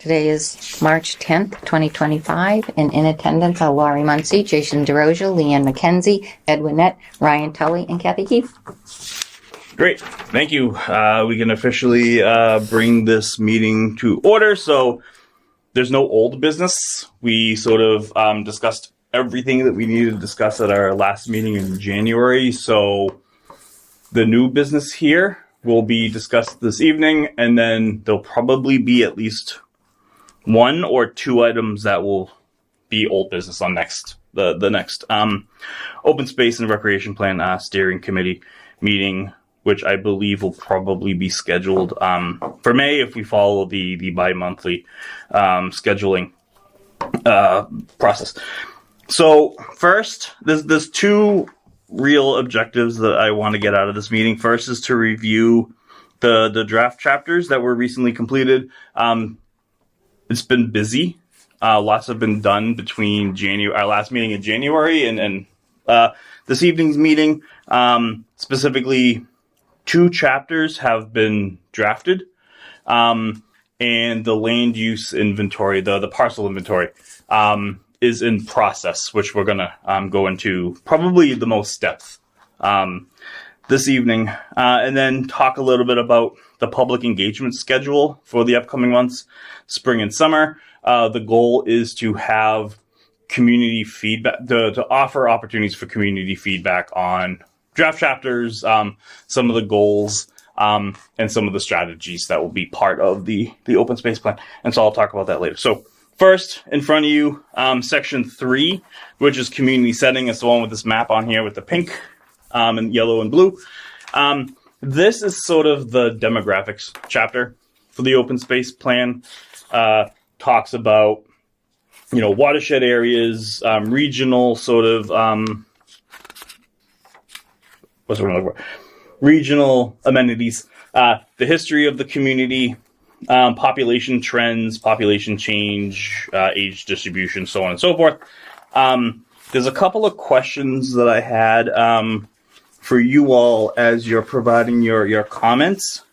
Today is March 10th, 2025, and in attendance are Laurie Muncy, Jason DeRosia, Leanne McKenzie, Ed Winnett, Ryan Tully, and Kathy Keefe. Great. Thank you. We can officially bring this meeting to order. So there's no old business. We sort of discussed everything that we needed to discuss at our last meeting in January. So the new business here will be discussed this evening, and then there'll probably be at least one or two items that will be old business on the next open space and recreation plan steering committee meeting, which I believe will probably be scheduled for May if we follow the bi-monthly scheduling process. So first, there's two real objectives that I want to get out of this meeting. First is to review the draft chapters that were recently completed. It's been busy. Lots have been done between our last meeting in January and this evening's meeting. Specifically, 2 chapters have been drafted, and the land use inventory, the parcel inventory, is in process, which we're going to go into probably the most depth this evening, and then talk a little bit about the public engagement schedule for the upcoming months, spring and summer. The goal is to have community feedback, to offer opportunities for community feedback on draft chapters, some of the goals, and some of the strategies that will be part of the open space plan. And so I'll talk about that later. So first, in front of you, section 3, which is community setting. It's the one with this map on here with the pink and yellow and blue. This is sort of the demographics chapter for the open space plan. Talks about, watershed areas, regional sort of, regional amenities, the history of the community, population trends, population change, age distribution, so on and so forth. There's a couple of questions that I had for you all as you're providing your comments.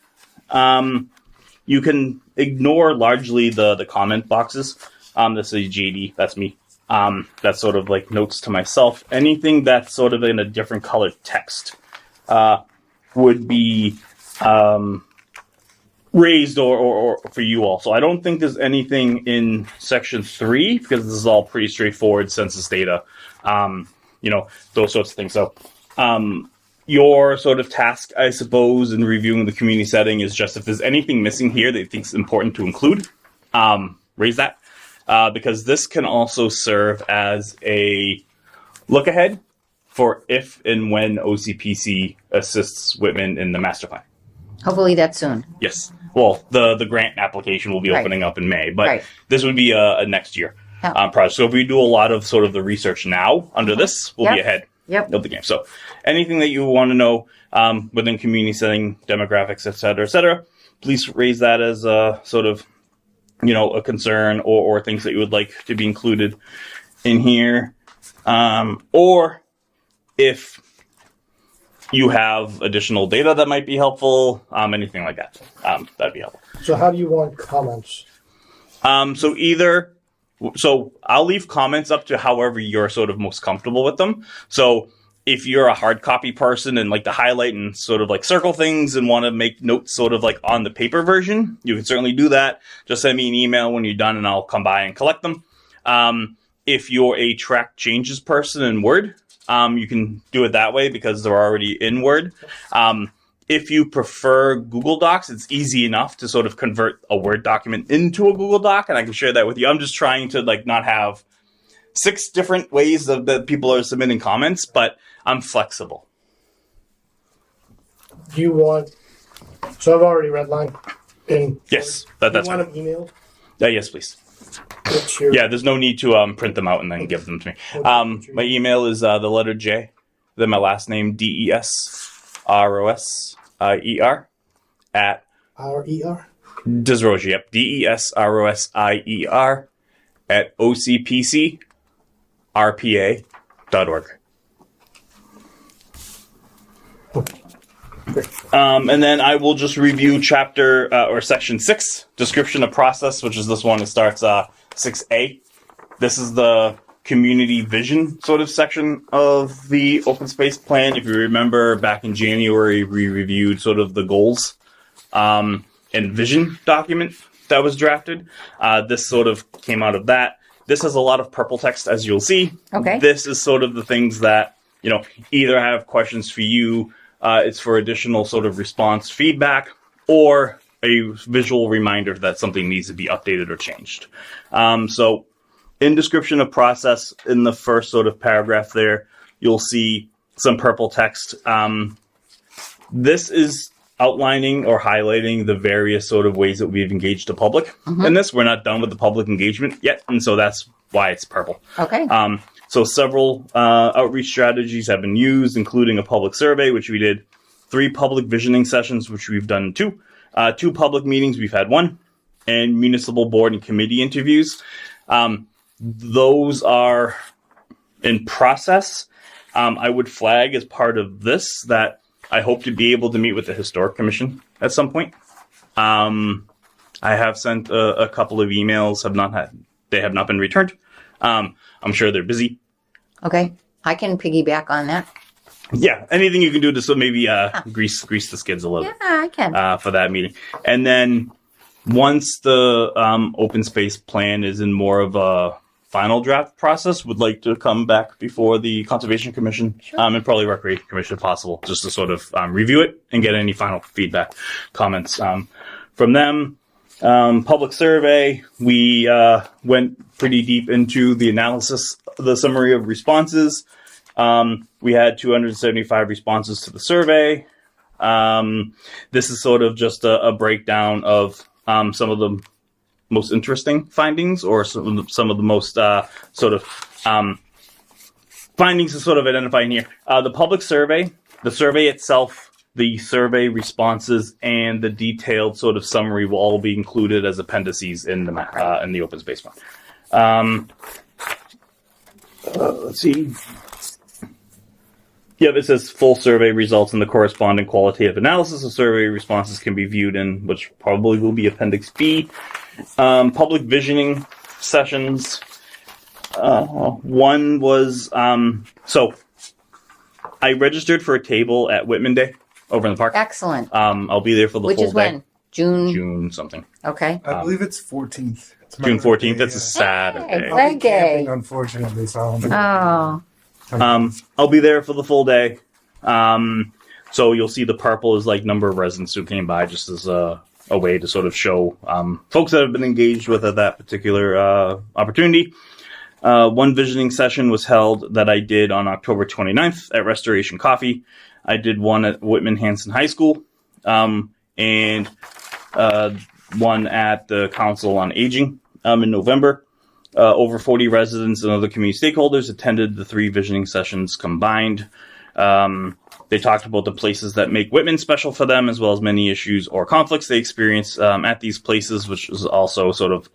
You can ignore largely the comment boxes. This is JD, that's me. That's sort of like notes to myself. Anything that's sort of in a different colored text would be raised or for you all. So I don't think there's anything in section 3 because this is all pretty straightforward census data, those sorts of things. So your sort of task, I suppose, in reviewing the community setting is just if there's anything missing here that you think is important to include, raise that, because this can also serve as a look ahead for if and when OCPC assists Whitman in the master plan. Hopefully that's soon. Yes. Well, the grant application will be opening up in May, but this would be a next year project. So if we do a lot of sort of the research now under this, we'll be ahead of the game. So anything that you want to know within community setting, demographics, et cetera, please raise that as a sort of, a concern or things that you would like to be included in here. Or if you have additional data that might be helpful, anything like that, that'd be helpful. So how do you want comments? So I'll leave comments up to however you're sort of most comfortable with them. So if you're a hard copy person and like to highlight and sort of like circle things and want to make notes sort of like on the paper version, you can certainly do that. Just send me an email when you're done and I'll come by and collect them. If you're a track changes person in Word, you can do it that way because they're already in Word. If you prefer Google Docs, it's easy enough to sort of convert a Word document into a Google Doc, and I can share that with you. I'm just trying to like not have 6 different ways that people are submitting comments, but I'm flexible. Do you want? So I've already redlined. Yes, that's fine. Want them emailed? Yes, please. Yeah, there's no need to print them out and then give them to me. My email is the letter J, then my last name DESROSIER at RER? Desrosier, yep, DESROSIER at OCPC RPA.org. And then I will just review chapter or section 6, description of process, which is this one. It starts 6A. This is the community vision sort of section of the open space plan. If you remember back in January, we reviewed sort of the goals and vision document that was drafted. This sort of came out of that. This has a lot of purple text, as you'll see. Okay. This is sort of the things that, either have questions for you, it's for additional sort of response feedback, or a visual reminder that something needs to be updated or changed. So in description of process, in the first sort of paragraph there, you'll see some purple text. This is outlining or highlighting the various sort of ways that we've engaged the public. In this, we're not done with the public engagement yet, and so that's why it's purple. Okay. So several outreach strategies have been used, including a public survey, which we did, 3 public visioning sessions, which we've done 2, 2 public meetings, we've had 1, and municipal board and committee interviews. Those are in process. I would flag as part of this that I hope to be able to meet with the Historic Commission at some point. I have sent a couple of emails, they have not been returned. I'm sure they're busy. Okay. I can piggyback on that. Yeah, anything you can do to so maybe grease the skids a little Yeah, I can. for that meeting. And then once the open space plan is in more of a final draft process, would like to come back before the Conservation Commission and probably Recreation Commission if possible, just to sort of review it and get any final feedback, comments from them. Public survey, we went pretty deep into the analysis, the summary of responses. We had 275 responses to the survey. This is sort of just a breakdown of some of the most interesting findings, or some of the most sort of findings to sort of identify in here. The public survey, the survey itself, the survey responses, and the detailed sort of summary will all be included as appendices in the open space one. Let's see. Yeah, this says full survey results and the corresponding qualitative analysis of survey responses can be viewed in, which probably will be Appendix B. Public visioning sessions. One was, so I registered for a table at Whitman Day over in the park. Excellent. I'll be there for the Which full is day. when? June. June something. Okay. I believe it's 14th. It's my June 14th. birthday, That's a yeah. Saturday. Hey, I'll be Reggae. camping, unfortunately, so Oh. I'll be there for the full day. So you'll see the purple is like number of residents who came by, just as a way to sort of show folks that have been engaged with at that particular opportunity. One visioning session was held that I did on October 29th at Restoration Coffee. I did one at Whitman Hanson High School, and one at the Council on Aging in November. Over 40 residents and other community stakeholders attended the 3 visioning sessions combined. They talked about the places that make Whitman special for them, as well as many issues or conflicts they experience at these places, which is also sort of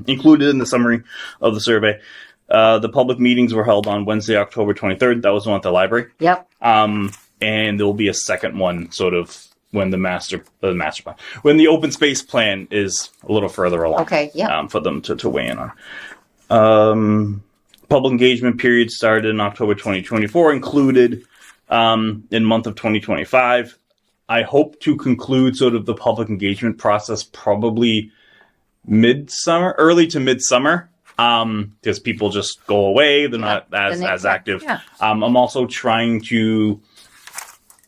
included in the summary of the survey. The public meetings were held on Wednesday, October 23rd. That was one at the library. Yep. And there will be a second one sort of when the master plan, when the open space plan is a little further along. Okay. Yep. For them to weigh in on. Public engagement period started in October 2024, included in month of 2025. I hope to conclude sort of the public engagement process probably midsummer, early to midsummer, because people just go away. They're not as active. Yeah. I'm also trying to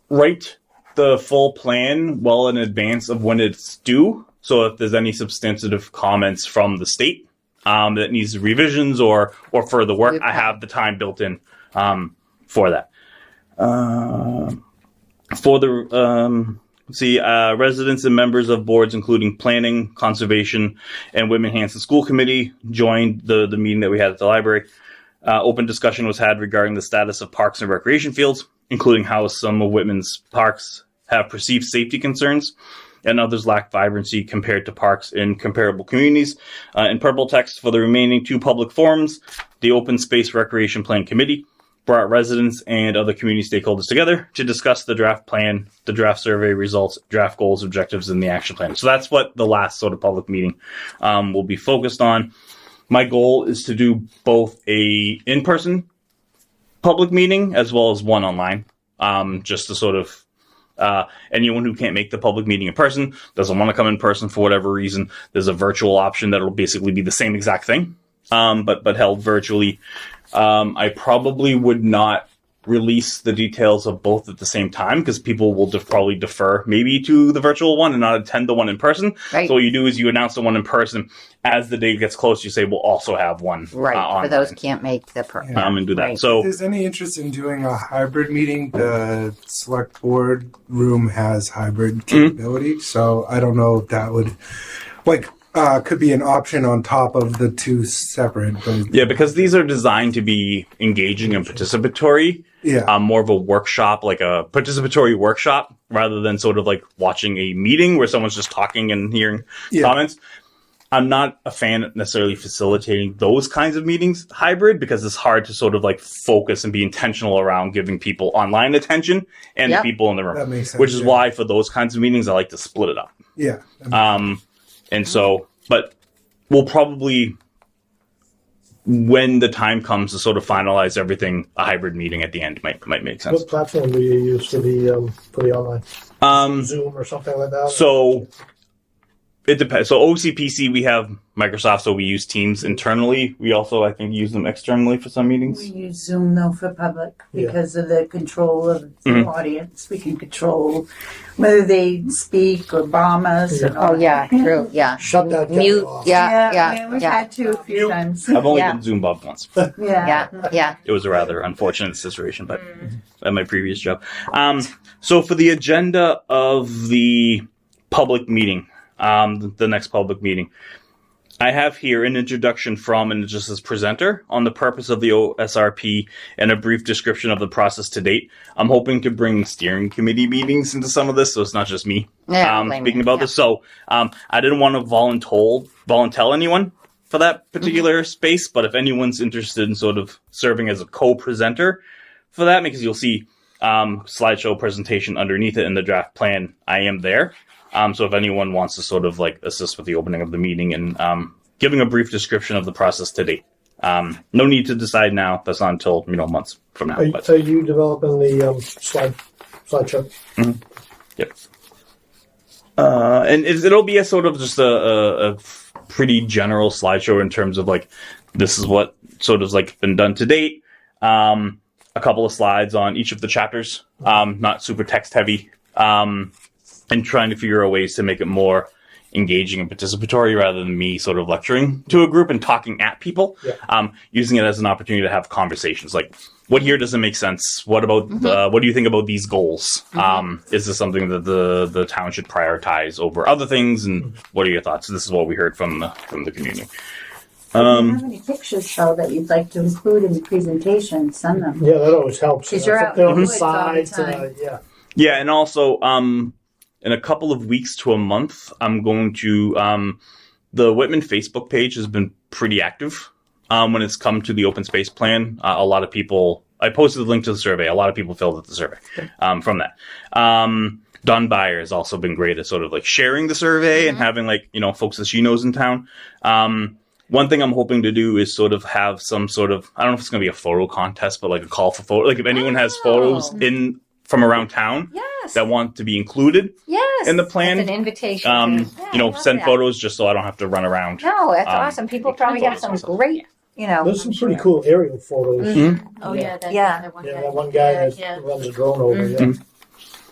write the full plan well in advance of when it's due. So if there's any substantive comments from the state that needs revisions or further work, I have the time built in for that. For the residents and members of boards, including planning, conservation, and Whitman Hanson School Committee, joined the meeting that we had at the library. Open discussion was had regarding the status of parks and recreation fields, including how some of Whitman's parks have perceived safety concerns and others lack vibrancy compared to parks in comparable communities. In purple text for the remaining 2 public forums, the Open Space Recreation Plan Committee brought residents and other community stakeholders together to discuss the draft plan, the draft survey results, draft goals, objectives, and the action plan. So that's what the last sort of public meeting will be focused on. My goal is to do both a in-person public meeting as well as one online, just to sort of anyone who can't make the public meeting in person, doesn't want to come in person for whatever reason, there's a virtual option that'll basically be the same exact thing, but held virtually. I probably would not release the details of both at the same time because people will probably defer maybe to the virtual one and not attend the one in person. Right. So what you do is you announce the one in person. As the date gets close, you say we'll also have one Right, online. for those who can't make the And do that. Right. If So there's any interest in doing a hybrid meeting, the select board room has hybrid capability. So I don't know if that would, could be an option on top of the two separate. But yeah, because these are designed to be engaging and participatory. yeah, More of a workshop, like a participatory workshop, rather than sort of like watching a meeting where someone's just talking and hearing comments. I'm not a fan of necessarily facilitating those kinds of meetings hybrid because it's hard to sort of like focus and be intentional around giving people online attention and the people in the room. That makes sense, which is yeah. why for those kinds of meetings, I like to split it up. yeah. And so, but we'll probably, when the time comes to sort of finalize everything, a hybrid meeting at the end might make sense. What platform do you use for the online? Zoom or something like that? So it depends. So OCPC, we have Microsoft, so we use Teams internally. We also, I think, use them externally for some meetings. We use Zoom though for public because of the control of the audience. We can control whether they speak or bomb us. And all Oh, yeah, true, yeah. Shut that guy Mute, off. yeah. We've had to a few times. I've only Yeah. been Zoom bumped once. Yeah. It was a rather unfortunate situation, but at my previous job. So for the agenda of the public meeting, the next public meeting, I have here an introduction from and just as presenter on the purpose of the OSRP and a brief description of the process to date. I'm hoping to bring steering committee meetings into some of this, so it's not just me speaking about this. So I didn't want to volunteer anyone for that particular space, but if anyone's interested in sort of serving as a co-presenter for that, because you'll see slideshow presentation underneath it in the draft plan, I am there. So if anyone wants to sort of like assist with the opening of the meeting and giving a brief description of the process to date. No need to decide now. That's not until months from now. Are you developing the slideshow? Yep. And it'll be a sort of just a pretty general slideshow in terms of like this is what sort of like been done to date. A couple of slides on each of the chapters, not super text heavy. And trying to figure out ways to make it more engaging and participatory rather than me sort of lecturing to a group and talking at people. Using it as an opportunity to have conversations like, what here doesn't make sense? What about what do you think about these goals? Is this something that the town should prioritize over other things? And what are your thoughts? This is what we heard from the community. If you have any pictures though that you'd like to include in the presentation, send them. Yeah, that always helps. 'Cause you're out They're on in the the woods all the sides. time. Yeah, and also in a couple of weeks to a month, I'm going to the Whitman Facebook page has been pretty active when it's come to the open space plan. A lot of people, I posted the link to the survey. A lot of people filled out the survey from that. Don Byer has also been great at sort of like sharing the survey and having like, folks that she knows in town. One thing I'm hoping to do is sort of have some sort of, I don't know if it's going to be a photo contest, but like a call for photo. Like if anyone has photos from around town that want to be included in the plan, That's an invitation. send photos just so I don't have to run around. No, that's awesome. People probably have some great, There's some pretty cool aerial photos. Oh yeah, that That one guy that runs a drone over.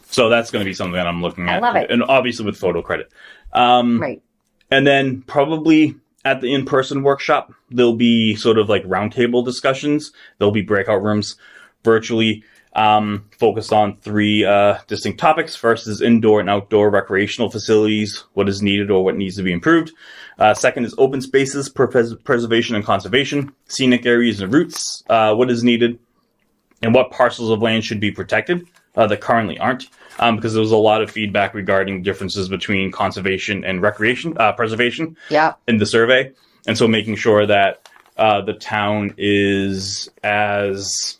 So that's going to be something that I'm looking at. I love it. And obviously with photo credit. right. And then probably at the in-person workshop, there'll be sort of like roundtable discussions. There'll be breakout rooms virtually focused on three distinct topics. First is indoor and outdoor recreational facilities, what is needed or what needs to be improved. Second is open spaces, preservation and conservation, scenic areas and routes, what is needed, and what parcels of land should be protected that currently aren't. Because there was a lot of feedback regarding differences between conservation and preservation in the survey. And so making sure that the town is as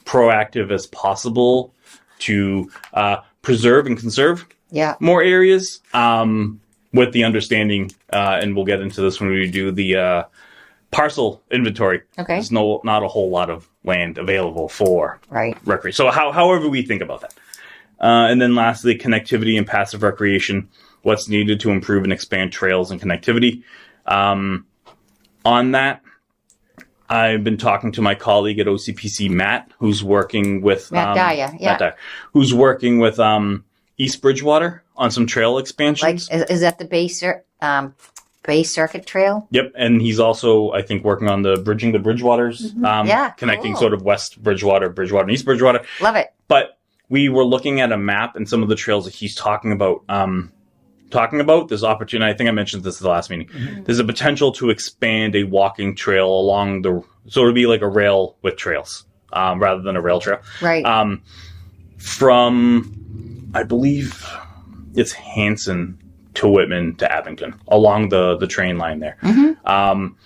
proactive as possible to preserve and conserve Yeah. more areas, with the understanding, and we'll get into this when we do the parcel inventory. Okay. There's not a whole lot of land available for Right. recreation. So however we think about that. And then lastly, connectivity and passive recreation. What's needed to improve and expand trails and connectivity. On that, I've been talking to my colleague at OCPC, Matt, who's working with Matt Dyer, yeah. Matt Dyer, who's working with East Bridgewater on some trail Like, expansions. is that the Bay Circuit Trail? Yep, and he's also, I think, working on the bridging the Bridgewaters, Yeah, connecting cool. sort of West Bridgewater, and East Bridgewater. Love it. But we were looking at a map and some of the trails that he's talking about. There's opportunity. I think I mentioned this at the last meeting. There's a potential to expand a walking trail along so it'd be like a rail with trails, rather than a rail trail. Right. From, I believe it's Hanson to Whitman to Abington along the train line there. I'm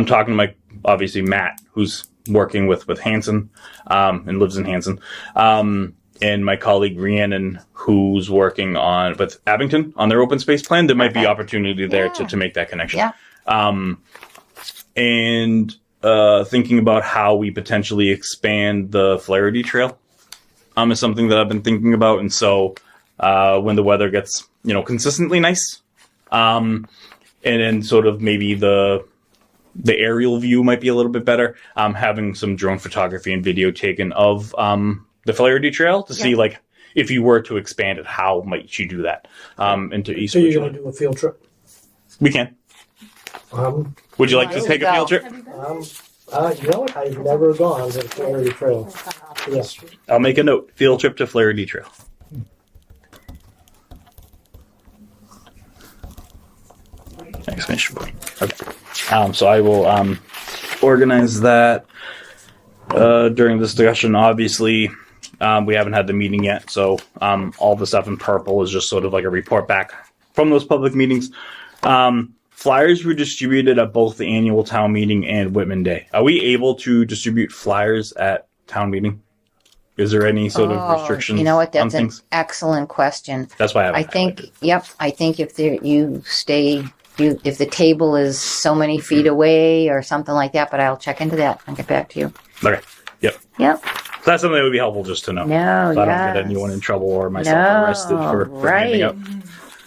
talking to obviously Matt, who's working with Hanson, and lives in Hanson. And my colleague Rhiannon, who's working with Abington on their open space plan. There might be opportunity there to make that connection. Yeah. And thinking about how we potentially expand the Flaherty Trail is something that I've been thinking about. And so when the weather gets consistently nice, and then sort of maybe the aerial view might be a little bit better, having some drone photography and video taken of the Flaherty Trail to see, like, if you were to expand it, how might you do that into East So you're Bridgewater? going to do a field trip? We can. Would you like to There take we a go. field trip? You know what? I've never gone to the Flaherty Trail. Yes. I'll make a note. Field trip to Flaherty Trail. Exclamation point. Okay. So I will organize that during this discussion. Obviously, we haven't had the meeting yet, so all the stuff in purple is just sort of like a report back from those public meetings. Flyers were distributed at both the annual town meeting and Whitman Day. Are we able to distribute flyers at town meeting? Is there any sort of restrictions? You know what? on That's an things? excellent question. That's why I think, I think if if the table is so many feet away or something like that, but I'll check into that and get back to you. Okay. Yep. Yep. So that's something that would be helpful just to know. No, So I don't yes. get anyone in trouble or myself arrested for handing right. out.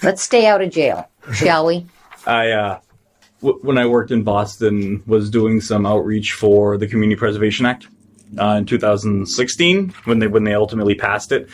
Let's stay out of jail, shall we? When I worked in Boston, was doing some outreach for the Community Preservation Act in 2016 when they ultimately passed it,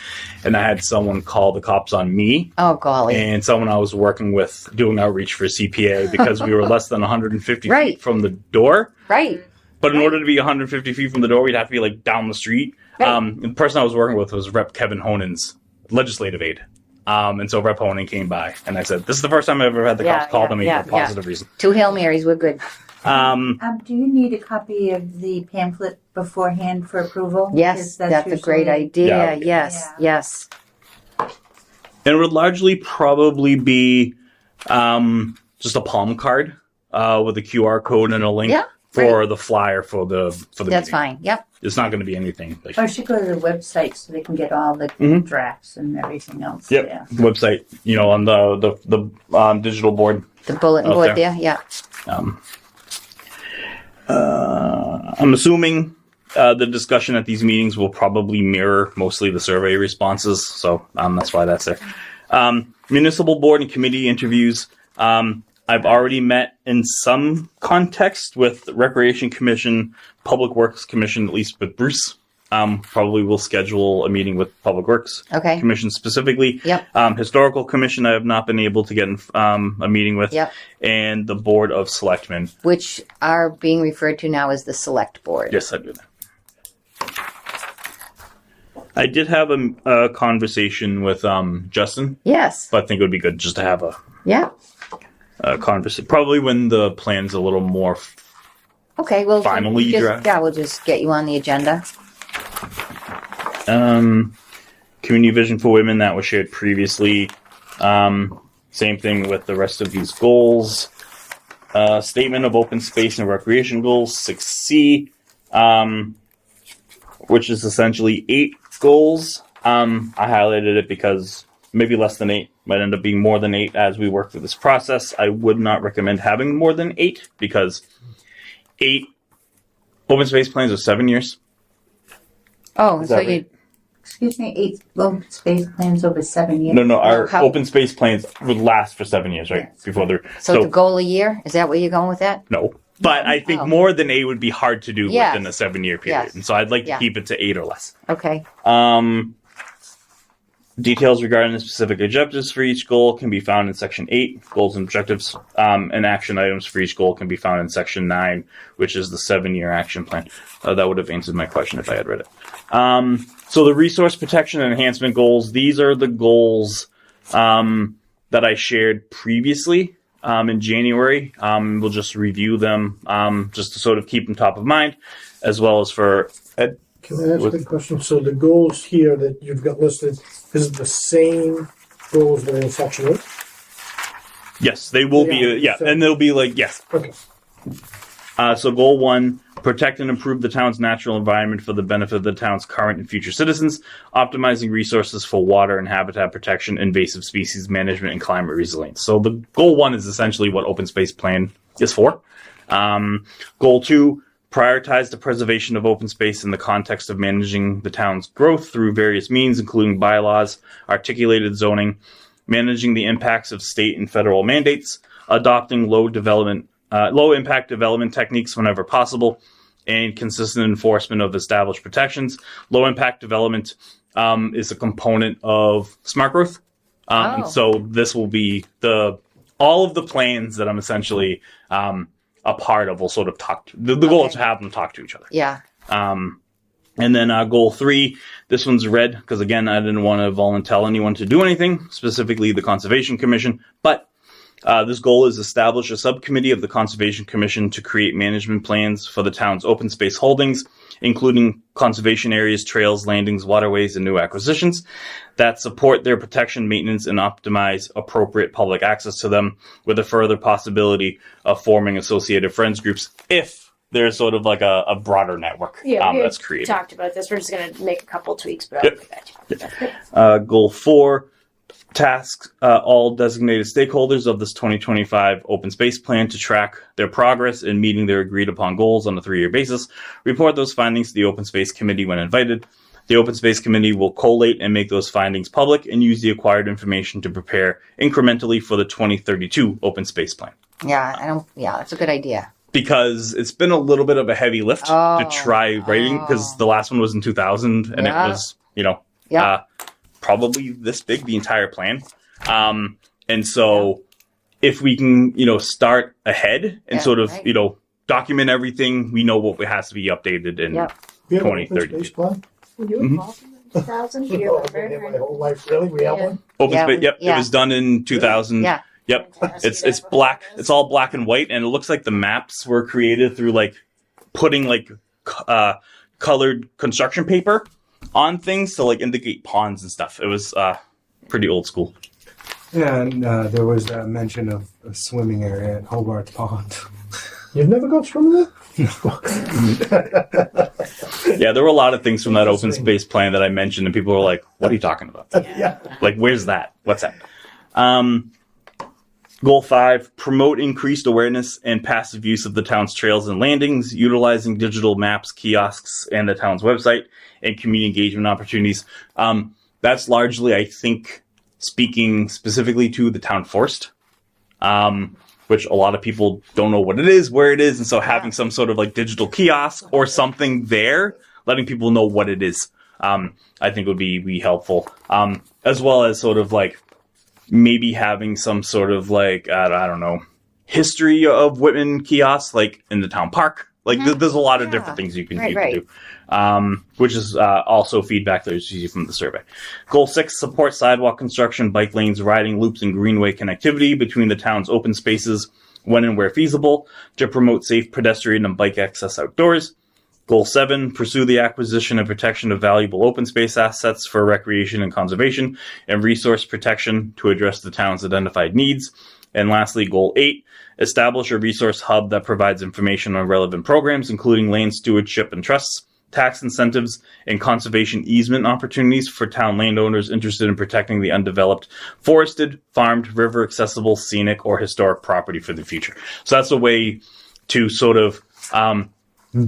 and I had someone call the cops on me Oh, golly. and someone I was working with doing outreach for CPA because we were less than 150 Right. feet from the door. Right. But in order to be 150 feet from the door, we'd have to be like down the street. Right. The person I was working with was Rep. Kevin Honen's legislative aid. And so Rep. Honen came by, and I said, "This is the first time I've ever had the cops call to me for a positive reason." 2 Hail Marys, we're good. Do you need a copy of the pamphlet beforehand for approval? Yes, Because that's a great usually- idea. Yeah. Yes, yes. And it would largely probably be just a palm card with a QR code and a link Yeah, for the flyer for the That's meeting. fine. Yep. It's not going to be anything. Like, Or should go to the website so they can get all the Mhm. drafts and everything else. yep, Yeah. website. On the digital board. The bulletin Out board there. there. Yeah. I'm assuming the discussion at these meetings will probably mirror mostly the survey responses, so that's why that's there. Municipal board and committee interviews. I've already met in some context with Recreation Commission, Public Works Commission, at least with Bruce. Probably will schedule a meeting with Public Works Okay. Commission specifically. Yep. Historical Commission, I have not been able to get a meeting with. Yep. And the Board of Selectmen. Which are being referred to now as the select board. Yes, I do that. I did have a conversation with Justin, Yes. but I think it would be good just to have Yeah. a conversation. Probably when the plan's a little more. Okay. Well, Finally draft. we'll just get you on the agenda. Community Vision for Women, that was shared previously. Same thing with the rest of these goals. Statement of Open Space and Recreation Goals, 6C. which is essentially 8 goals. I highlighted it because maybe less than 8 might end up being more than 8 as we work through this process. I would not recommend having more than 8 because 8 open space plans are 7 years. Oh, Is so that you, right? Excuse me, 8 open space plans over 7 years. No, our how- open space plans would last for 7 years, right? Yes. Before they're so the goal a year? Is that where you're going with that? no. But I think Oh. more than 8 would be hard to do Yes. within a 7-year period, Yes. and so I'd like to Yeah. keep it to 8 or less. Okay. Details regarding the specific objectives for each goal can be found in Section 8, Goals and Objectives, and action items for each goal can be found in Section 9, which is the 7-year action plan. That would have answered my question if I had read it. So the resource protection and enhancement goals, these are the goals that I shared previously in January. We'll just review them just to sort of keep them top of mind, as well as for Ed. Can I ask a question? So the goals here that you've got listed, is it the same goals that are in section 8? Yes, they will be. Yeah. And they'll be like, yes. Okay. So goal 1, protect and improve the town's natural environment for the benefit of the town's current and future citizens, optimizing resources for water and habitat protection, invasive species management, and climate resilience. So the goal 1 is essentially what open space plan is for. Goal 2, prioritize the preservation of open space in the context of managing the town's growth through various means, including bylaws, articulated zoning, managing the impacts of state and federal mandates, adopting low impact development techniques whenever possible, and consistent enforcement of established protections. Low impact development is a component of smart growth. So this will be all of the plans that I'm essentially a part of will sort of talk to the goal is to have them talk to each other. Yeah. And then goal 3, this one's red because again I didn't want to volunteer anyone to do anything, specifically the Conservation Commission. But this goal is establish a subcommittee of the Conservation Commission to create management plans for the town's open space holdings, including conservation areas, trails, landings, waterways, and new acquisitions that support their protection, maintenance, and optimize appropriate public access to them, with a further possibility of forming associated friends groups if there's sort of like a broader network Yeah, we that's had created. talked about this. We're just going to make a couple tweaks, but Yep. I'll get back to you. Goal 4, task all designated stakeholders of this 2025 open space plan to track their progress in meeting their agreed upon goals on a 3-year basis. Report those findings to the Open Space Committee when invited. The Open Space Committee will collate and make those findings public and use the acquired information to prepare incrementally for the 2032 Open Space Plan. Yeah, that's a good idea. Because it's been a little bit of a heavy lift to try writing, because the last one was in 2000 and Yeah. it was, probably this big, the entire plan. And so if we can, start ahead and sort of, right. Document everything, we know what has to be updated in Yep. You have an open 2030. space plan? Were you involved in the 2000? Do you Oh, I've been here my remember? whole life, really? We have Yeah. one? open Yeah, space. Yep, yeah. it was done in 2000. Yeah. Yep, Fantastic. it's black. It's all black and white, and it looks like the maps were created through putting colored construction paper on things to indicate ponds and stuff. It was pretty old school. And there was a mention of a swimming area at Hobart Pond. You've never gone swimming there? Yeah, there were a lot of things from that open space plan that I mentioned, and people were like, "What are you talking about? Yeah. Where's that? What's that?" Goal 5, promote increased awareness and passive use of the town's trails and landings, utilizing digital maps, kiosks, and the town's website, and community engagement opportunities. That's largely, I think, speaking specifically to the town forest, which a lot of people don't know what it is, where it is, and so having some sort of digital kiosk or something there, letting people know what it is, I think would be helpful, as well as sort of maybe having some sort of I don't know, history of Whitman kiosks in the town park. There's a lot of different things you can do, which is also feedback that is easy from the survey. Goal 6, support sidewalk construction, bike lanes, riding loops, and greenway connectivity between the town's open spaces when and where feasible to promote safe pedestrian and bike access outdoors. Goal 7, pursue the acquisition and protection of valuable open space assets for recreation and conservation and resource protection to address the town's identified needs. And lastly, Goal 8, establish a resource hub that provides information on relevant programs, including land stewardship and trusts, tax incentives, and conservation easement opportunities for town landowners interested in protecting the undeveloped, forested, farmed, river accessible, scenic, or historic property for the future. So that's a way to sort of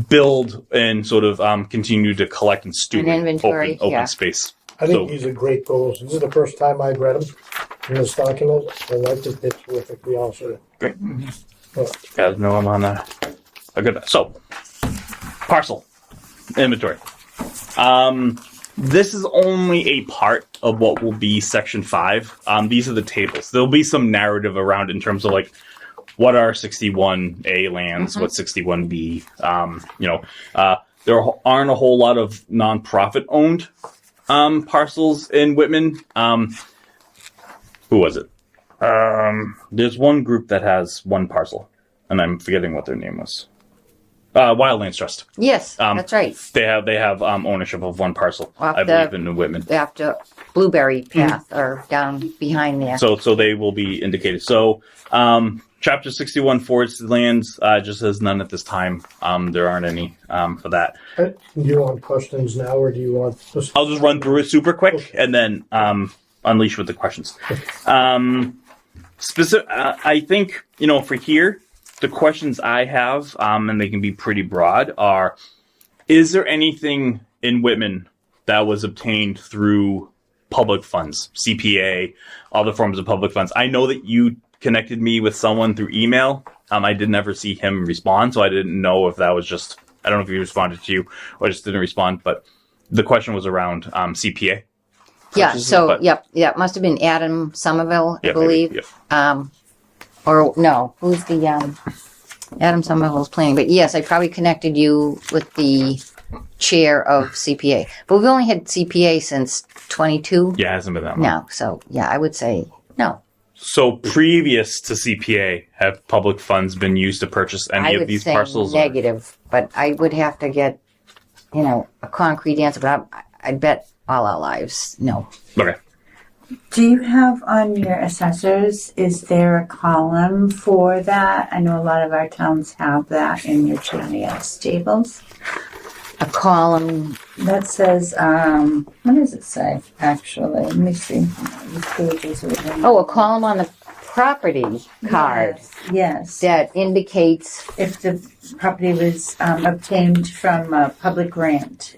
build and sort of continue to collect and steward An inventory, open space. I think So- these are great goals. This is the first time I've read them in this document, and I think they're terrific, to be honest with you. Great. Guys know I'm on a good. So, parcel inventory. This is only a part of what will be section 5. These are the tables. There'll be some narrative around in terms of like what are 61A lands, what 61B. There aren't a whole lot of nonprofit owned parcels in Whitman. Who was it? There's one group that has one parcel, and I'm forgetting what their name was. Wildlands Trust. Yes, that's right. They have ownership of one parcel, Off I the- believe, in Whitman. After Blueberry Path or down behind there. So they will be indicated. So Chapter 61 forested lands just says none at this time. There aren't any for that. Do you want questions now, or do you want? I'll just run through it super quick and then unleash with the questions. I think, for here, the questions I have, and they can be pretty broad, are: is there anything in Whitman that was obtained through public funds, CPA, other forms of public funds? I know that you connected me with someone through email. I didn't ever see him respond, so I didn't know if that was just, I don't know if he responded to you or just didn't respond, but the question was around CPA. Yeah, so, but- it must have been Adam Somerville, I Yeah, believe. maybe, yeah. Or no, who's the Adam Somerville's planning? But yes, I probably connected you with the chair of CPA. But we've only had CPA since 22 Yeah, it hasn't been that long. now. So yeah, I would say no. So previous to CPA, have public funds been used to purchase any I of would these say parcels? or- negative, but I would have to get, a concrete answer. But I'd bet all our lives, no. Okay. Do you have on your assessors, is there a column for that? I know a lot of our towns have that in your GIS tables. A column. That says, what does it say, actually? Let me see. These pages are in- Oh, a column on the property card Yes. that indicates. If the property was obtained from a public grant.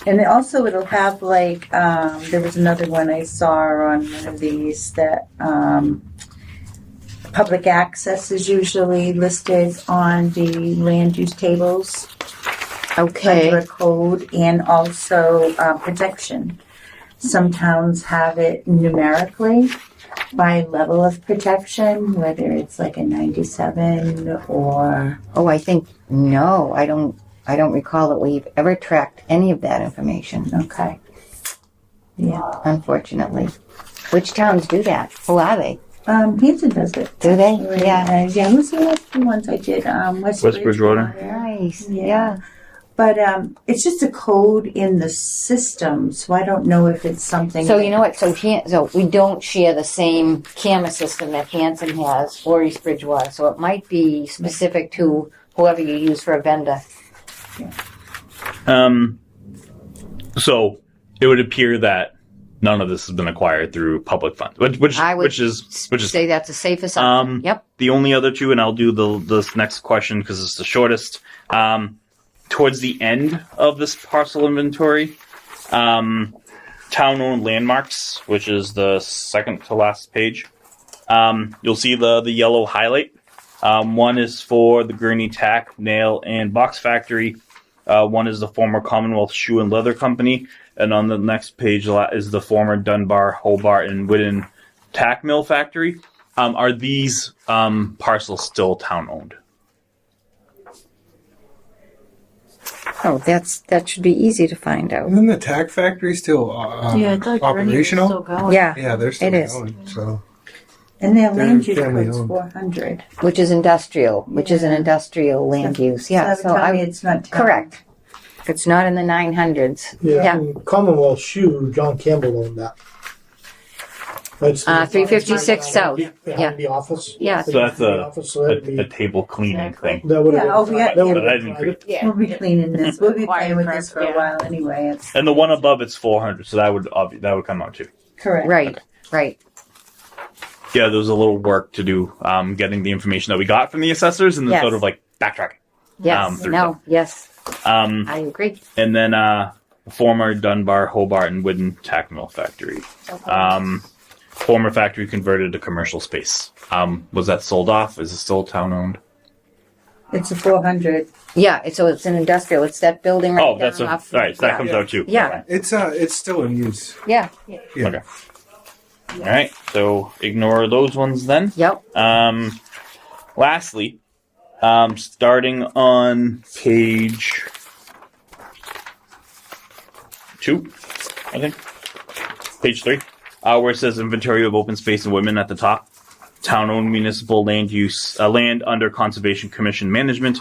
And also it'll have there was another one I saw on one of these that public access is usually listed on the land use tables Okay. under a code, and also protection. Some towns have it numerically by level of protection, whether it's like a 97 or Oh, I think no. I don't recall that we've ever tracked any of that information. okay. Yeah. Unfortunately. Which towns do that? Who are they? Hanson does it. Do they? Actually. Yeah. Yeah, who's the last few ones I did? West Bridgewater. Nice. Yeah. Yeah. But it's just a code in the system, so I don't know if it's something. So you know what? So we don't share the same camera system that Hanson has or East Bridgewater. So it might be specific to whoever you use for a vendor. So it would appear that none of this has been acquired through public funds, I would which is say that's a safe assumption. Yep. the only other two, and I'll do this next question because it's the shortest. Towards the end of this parcel inventory, town-owned landmarks, which is the second to last page, you'll see the yellow highlight. One is for the Gurney Tack, Nail, and Box Factory. One is the former Commonwealth Shoe and Leather Company, and on the next page is the former Dunbar, Hobart, and Whitton Tack Mill Factory. Are these parcels still town-owned? Oh, that should be easy to find out. Isn't the tack factory still I thought operational? still going. Yeah. Yeah, they're still It is. going. So And their land use family code's owned. 400. Which is industrial, which is an industrial land use. Yeah. So tell me it's not town. correct. If it's not in the 900s. Yeah, and Commonwealth Shoe, John Campbell owned that. It's the- 356 South. Behind Yeah. the office. Yeah. So that's The office, so that'd be- a table cleaning thing. That would have Yeah, oh, yeah, that would But I have didn't been private. Yeah. We'll be cleaning this. We'll be Required playing with for- this for a yeah. while anyway. It's And the one above it's 400, so that would come out too. correct. Right, right. Yeah, there was a little work to do, getting the information that we got from the assessors, and then Yes. sort of like backtracking. Yes, through no, yes, Um, I agree. and then former Dunbar, Hobart, and Whitman tack mill factory. Former factory converted to commercial space. Was that sold off? Is it still town owned? It's a 400. Yeah, so it's an industrial, it's that building right Oh, down that's off. all right. So that comes out too. Yeah. It's still in use. Yeah, Yeah. Okay. All right. So ignore those ones then. yep, Lastly, starting on page 2, I think. Page 3, where it says inventory of open space in Whitman at the top. Town-owned municipal land use, land under Conservation Commission management.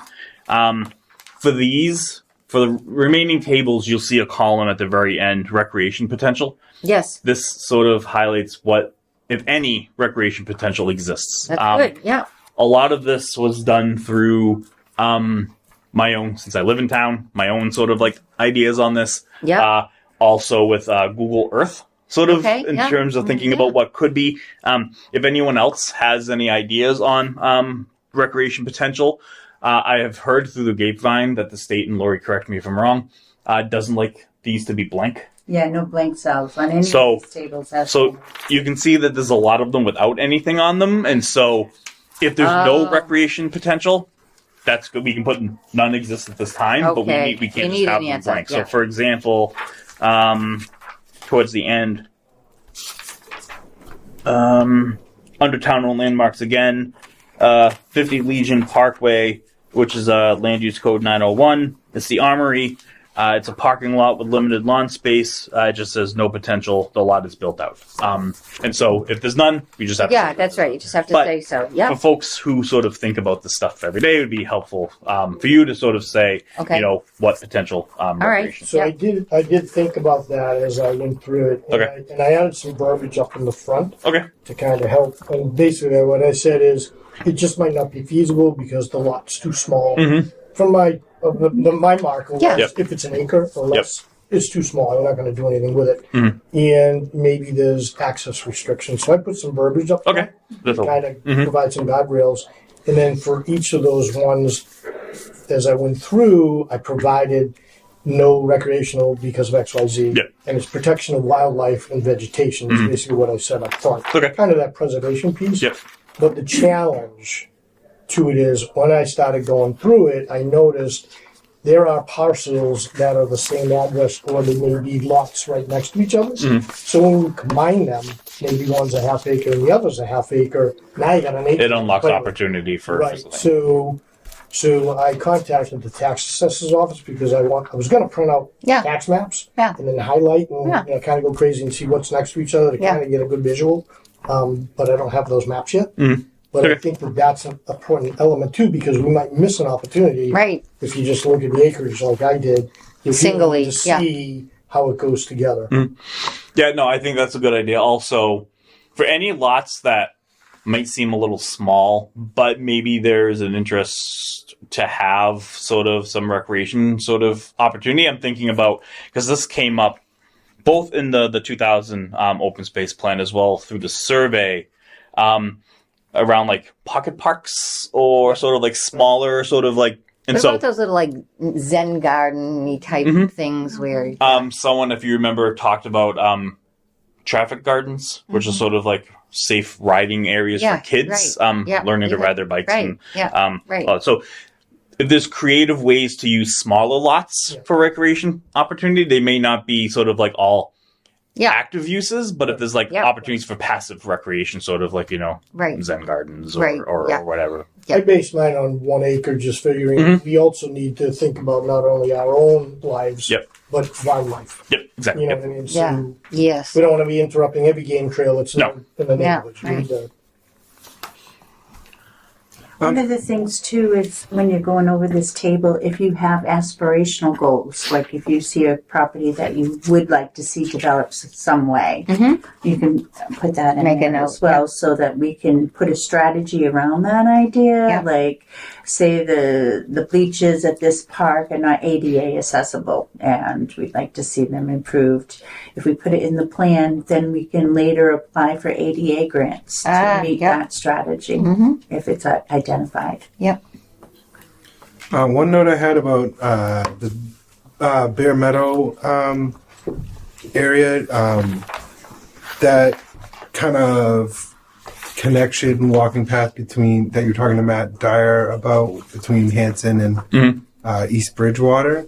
For the remaining tables, you'll see a column at the very end, recreation potential. yes, This sort of highlights what, if any, recreation potential exists. that's good, yeah, A lot of this was done through my own, since I live in town, my own sort of like ideas on this. yeah, Also with Google Earth, sort of Okay, in yeah. terms of thinking Yeah. about what could be. If anyone else has any ideas on recreation potential, I have heard through the grapevine that the state, and Lori, correct me if I'm wrong, doesn't like these to be blank. Yeah, no blank cells on any So- of these tables. Has So you can see that there's a lot of them without anything on them, and so if there's no Oh. recreation potential, that's good. We can put none exist at this time, but Okay. we You can't need just have an them answer, blank. yeah. So, for example, towards the end, under town-owned landmarks again, 50 Legion Parkway, which is land use code 901. It's the Armory. It's a parking lot with limited lawn space. It just says no potential. The lot is built out. And so if there's none, we just have yeah, to. that's right, you just have to But say so, For yeah, folks who sort of think about this stuff every day, it would be helpful for you to sort of say, Okay. what potential right. recreation. So Yeah. I did think about that as I went through it. And Okay. I added some verbiage up in the front Okay. to kind of help. And basically what I said is it just might not be feasible because the lot's too small. Mhm. From my my mark was Yeah. Yep. if it's an acre or less, it's too small. I'm not going to do anything with it. And maybe there's access restrictions. So I put some verbiage up Okay. That's all. kind of provide some guardrails. And then for each of those ones, as I went through, I provided no recreational because of XYZ. Yeah. And it's protection of wildlife and vegetation is basically what I said up front. Okay. Kind of that preservation piece. Yep. But the challenge to it is when I started going through it, I noticed there are parcels that are the same address or they may be lots right next to each other. So when you combine them, maybe one's a half acre and the other's a half acre, now you got an acre. It unlocks to play with. opportunity for Right. facility. So I contacted the tax assessor's office because I was going to print out Yeah. tax maps Yeah. and then highlight and Yeah. kind of go crazy and see what's next to each other to Yeah. kind of get a good visual. But I don't have those maps yet. But I Okay. think that's an important element too because we might miss an opportunity right, if you just look at the acreage like I did. You'll be Singly, able to yeah. see how it goes together. Yeah, no, I think that's a good idea. Also, for any lots that might seem a little small, but maybe there's an interest to have sort of some recreation sort of opportunity. I'm thinking about, because this came up both in the 2000 open space plan as well through the survey, around like pocket parks or sort of like smaller sort of like, and what so about those little like Zen garden-y type things where, someone, if you remember, talked about traffic gardens, which is sort of like safe riding areas Yeah, for kids, right. Yeah, learning to even- ride their bikes. right, And, yeah, right. So if there's creative ways to use smaller lots for recreation opportunity, they may not be sort of like all yeah, active uses, but if there's like Yeah. opportunities for passive recreation, sort of like, right, Zen gardens or, Right, or, yeah. or whatever. Yeah. I based mine on 1 acre, just figuring we also need to think about not only our own lives, Yep. but wildlife. Yep, exactly. You know Yep. what I mean? So yeah, yes, we don't want to be interrupting every game trail that's No. in the Yeah, neighborhood. We need to- One of the things too is when you're going over this table, if you have aspirational goals, like if you see a property that you would like to see developed some way, you can put that in Make a there note, as well, so that we can put a strategy around that idea. Yeah. Like, say the bleachers at this park are not ADA accessible, and we'd like to see them improved. If we put it in the plan, then we can later apply for ADA grants to meet that strategy if it's identified. Yep. One note I had about the Bear Meadow area, that kind of connection, walking path between that you're talking to Matt Dyer about between Hanson and East Bridgewater.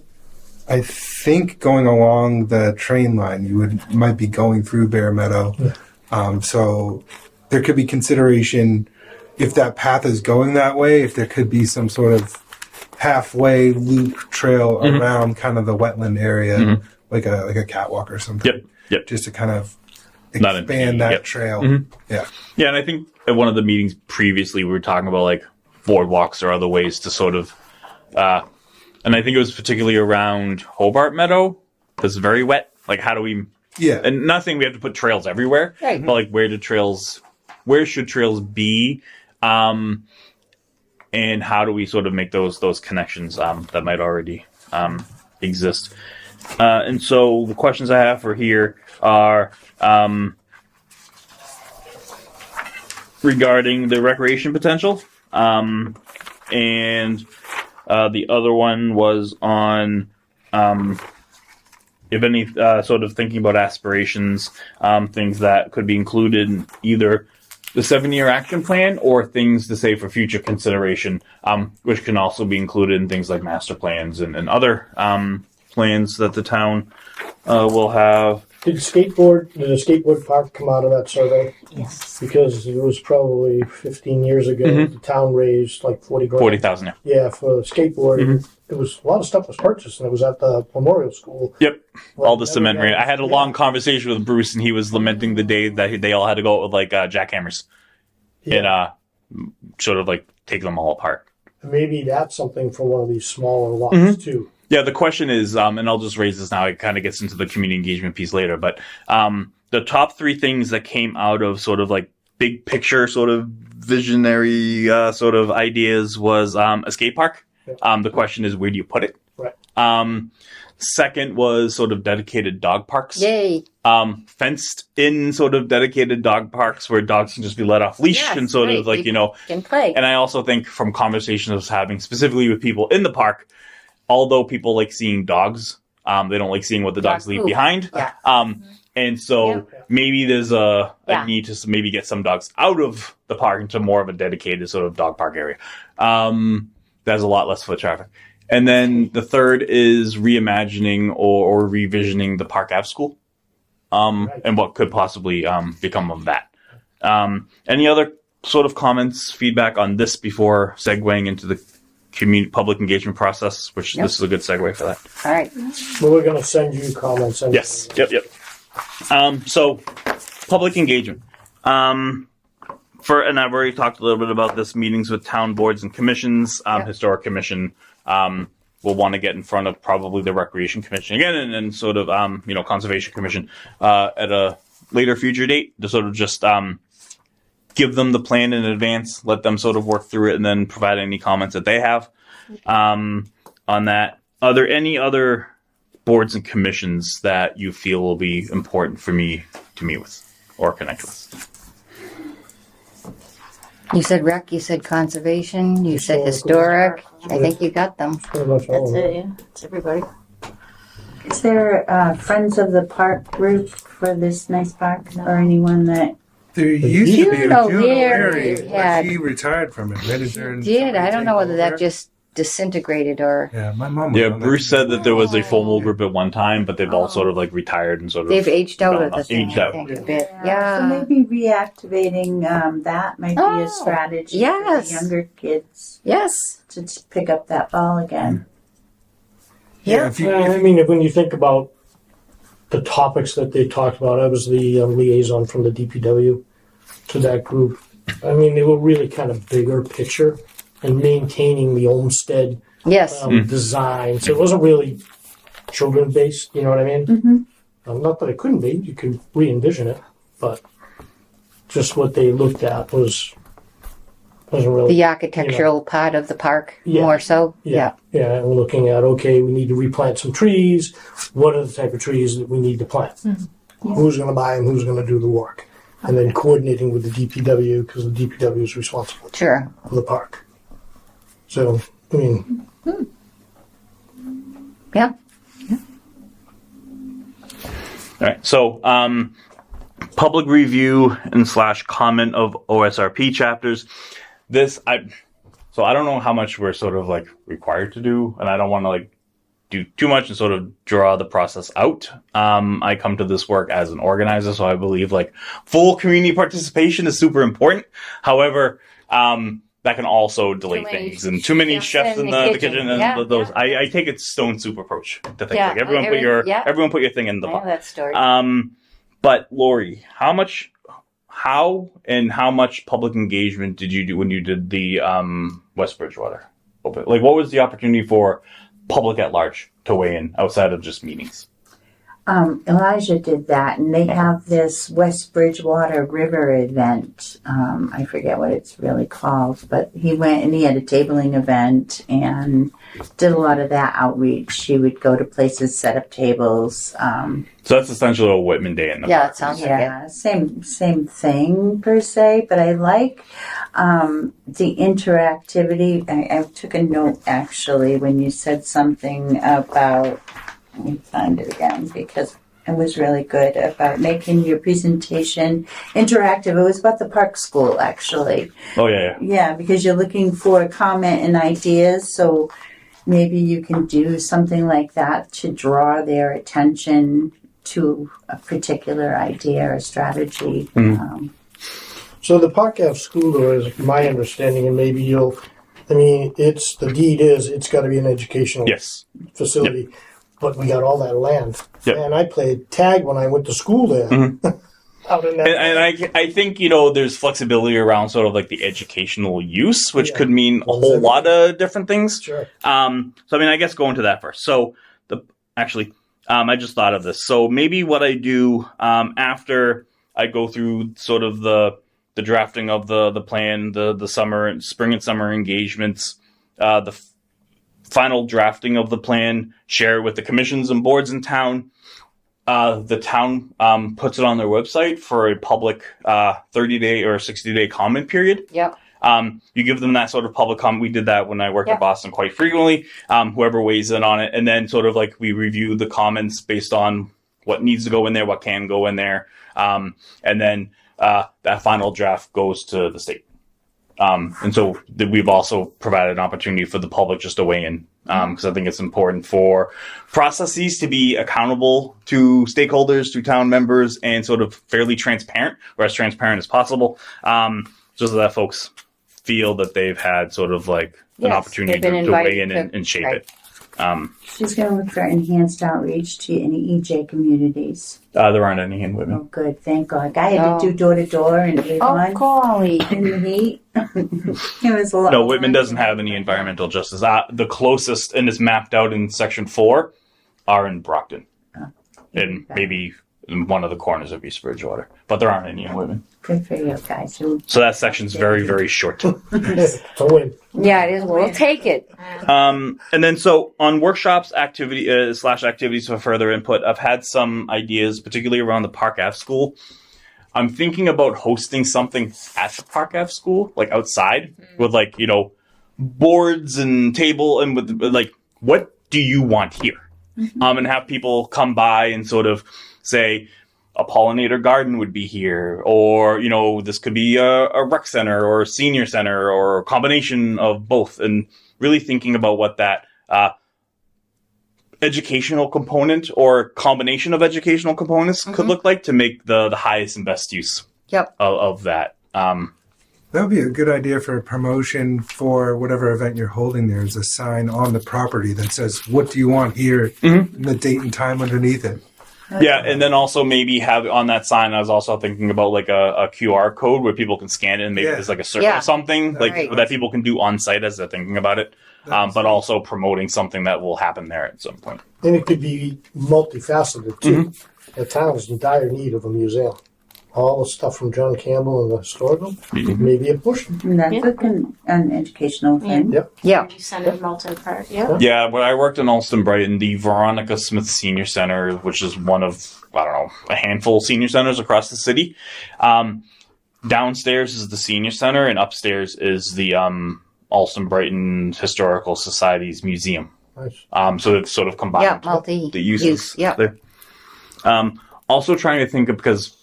I think going along the train line, you might be going through Bear Meadow, so there could be consideration. If that path is going that way, if there could be some sort of halfway loop trail around kind of the wetland area, like a catwalk or something. Yep. Just to kind of Not expand that trail. Yeah. Yeah, and I think at one of the meetings previously we were talking about like boardwalks or other ways to sort of, and I think it was particularly around Hobart Meadow because it's very wet. Like, how do we? Yeah. And not saying we have to put trails everywhere, Right. but like where should trails be? And how do we sort of make those connections that might already exist? And so the questions I have for here are regarding the recreation potential, and the other one was on if any sort of thinking about aspirations, things that could be included in either the 7-year action plan or things to say for future consideration, which can also be included in things like master plans and other plans that the town will have. Did the skateboard park come out of that survey? Yes. Because it was probably 15 years ago, the town raised like 40 grand. 40,000, yeah. Yeah, for the skateboard. It was a lot of stuff was purchased, and it was at the memorial school. Yep. Well, All the cement ran. I had a long conversation with Bruce, and he was lamenting the day that they all had to go out with like jackhammers and sort of like take them all apart. Maybe that's something for one of these smaller lots too. Yeah, the question is, and I'll just raise this now, it kind of gets into the community engagement piece later, but the top 3 things that came out of sort of like big picture sort of visionary sort of ideas was a skate park. The question is, where do you put it? Right. Second was sort of dedicated dog parks. Yay. Fenced in sort of dedicated dog parks where dogs can just be let off leash and sort of like, Can play. and I also think from conversations I was having specifically with people in the park, although people like seeing dogs, they don't like seeing what the dogs leave behind. Yeah. And so maybe there's a need to maybe get some dogs out of the park into more of a dedicated sort of dog park area. There's a lot less foot traffic. And then the third is reimagining or revisioning the Park Ave School, and what could possibly become of that. Any other sort of comments, feedback on this before segueing into the public engagement process, which this is a good segue for that. All right. But we're going to send you comments. Anyway. Yes. Yep. So public engagement. And I've already talked a little bit about this, meetings with town boards and commissions, Historic Commission, will want to get in front of probably the Recreation Commission again, and sort of, Conservation Commission, at a later future date to sort of just, give them the plan in advance, let them sort of work through it, and then provide any comments that they have, on that. Are there any other boards and commissions that you feel will be important for me to meet with or connect with? You said rec, you said conservation, you said historic. I think you got them. Pretty much all That's of it, yeah. It's everybody. Is there Friends of the Park group for this nice park, or anyone that? There used to be a Juno Juno Leary Leary, had- but she retired from it. Right? Is there Did. I don't know whether that over? just disintegrated or Yeah, my mom. Was Yeah, on that. Bruce said that there was a formal group at one time, but they've all sort of like retired and sort of they've aged out of the thing, aged I out. think, a bit. So Yeah. maybe reactivating that might be Oh, a strategy yes. for the younger kids Yes. to pick up that ball again. Yeah, if you, I mean, when you think about the topics that they talked about, I was the liaison from the DPW to that group. I mean, they were really kind of bigger picture. and maintaining the Olmsted Yes. design. So it wasn't really children based. You know what I mean? Mm-hmm. Not that it couldn't be. You could re-envision it, but just what they looked at wasn't really The architectural part of the park, Yeah. more so. Yeah, and we're looking at, okay, we need to replant some trees. What are the type of trees that we need to plant? Who's going to buy them? Who's going to do the work? And then coordinating with the DPW, because the DPW is responsible Sure. for the park. So, I mean, Yeah. All right. So, public review and / comment of OSRP chapters. So I don't know how much we're sort of like required to do, and I don't want to like do too much and sort of draw the process out. I come to this work as an organizer, so I believe like full community participation is super important. However, that can also delay Delay things, and too many chefs in in the the kitchen and Yeah, those. yeah. I take it stone soup approach to things. Yeah, Like everyone yeah. everyone put your thing in the I know pot. that story. But Lori, how much public engagement did you do when you did the West Bridgewater open? Like, what was the opportunity for public at large to weigh in outside of just meetings? Elijah did that, and they have this West Bridgewater River event. I forget what it's really called, but he went and he had a tabling event and did a lot of that outreach. He would go to places, set up tables. So that's essentially a Whitman Day in the Yeah, park. it sounds like Yeah, same thing per se, but I like the interactivity. I took a note actually when you said something about, let me find it again because it was really good about making your presentation interactive. It was about the park school actually. Oh yeah. Yeah, because you're looking for comment and ideas, so maybe you can do something like that to draw their attention to a particular idea or strategy. so the Park Ave School, though, is my understanding, and maybe it's got to be an educational Yes. facility, but we got all that land. Yep. And I played tag when I went to school there. Out in that And I think, there's flexibility around sort of like the educational use, which Yeah. could mean a whole lot of different things. Sure. So I mean, I guess going to that first. So I just thought of this. So maybe what I do after I go through sort of the drafting of the plan, the spring and summer engagements, the final drafting of the plan, share it with the commissions and boards in town. The town puts it on their website for a public 30-day or 60-day comment period. Yep. You give them that sort of public comment. We did that when I worked Yeah. at Boston quite frequently. Whoever weighs in on it, and then sort of like we review the comments based on what needs to go in there, what can go in there, and then that final draft goes to the state. And so we've also provided an opportunity for the public just to weigh in, because I think it's important for processes to be accountable to stakeholders, to town members, and sort of fairly transparent, or as transparent as possible, so that folks feel that they've had sort of like an Yes, opportunity they've been to weigh invited in to- and shape right. it. She's going to look for enhanced outreach to any EJ communities. There aren't any in Oh, Whitman. good. Thank God. I had Oh. to do door to door in Avon golly. in the heat. It was a lot. No, Whitman doesn't have any environmental justice. The closest, and it's mapped out in Section 4, are in Brockton. And maybe in one of the corners of East Bridgewater. But there aren't any in Whitman. Good for you guys. Who So that section's very, very short. It's a win. Yeah, it is. We'll take it. And then so on workshops, activities for further input, I've had some ideas, particularly around the Park Ave School. I'm thinking about hosting something at the Park Ave School, like outside, with like, boards and table, and with like, what do you want here? And have people come by and sort of say, a pollinator garden would be here, or, this could be a rec center or a senior center or a combination of both, and really thinking about what that educational component or combination of educational components could look like to make the highest and best use Yep. of that. That would be a good idea for a promotion for whatever event you're holding. There's a sign on the property that says, "What do you want here?" and the date and time underneath it. Yeah, and then also maybe have on that sign. I was also thinking about like a QR code where people can scan it, and maybe Yeah. there's like a circle Yeah. or something like Right. that people can do on site as they're thinking about it. But also promoting something that will happen there at some point. And it could be multifaceted too. The town is in dire need of a museum. All the stuff from John Campbell and the historical, maybe a push. And that's an educational thing. Yep. Yeah. You send it multi-part. Yeah. Yeah, when I worked in Alston Brighton, the Veronica Smith Senior Center, which is one of, I don't know, a handful of senior centers across the city. Downstairs is the senior center, and upstairs is the Alston Brighton Historical Society's museum. Nice. So it's sort of combined Yeah, multi the uses use. Yeah. there. Also trying to think of, because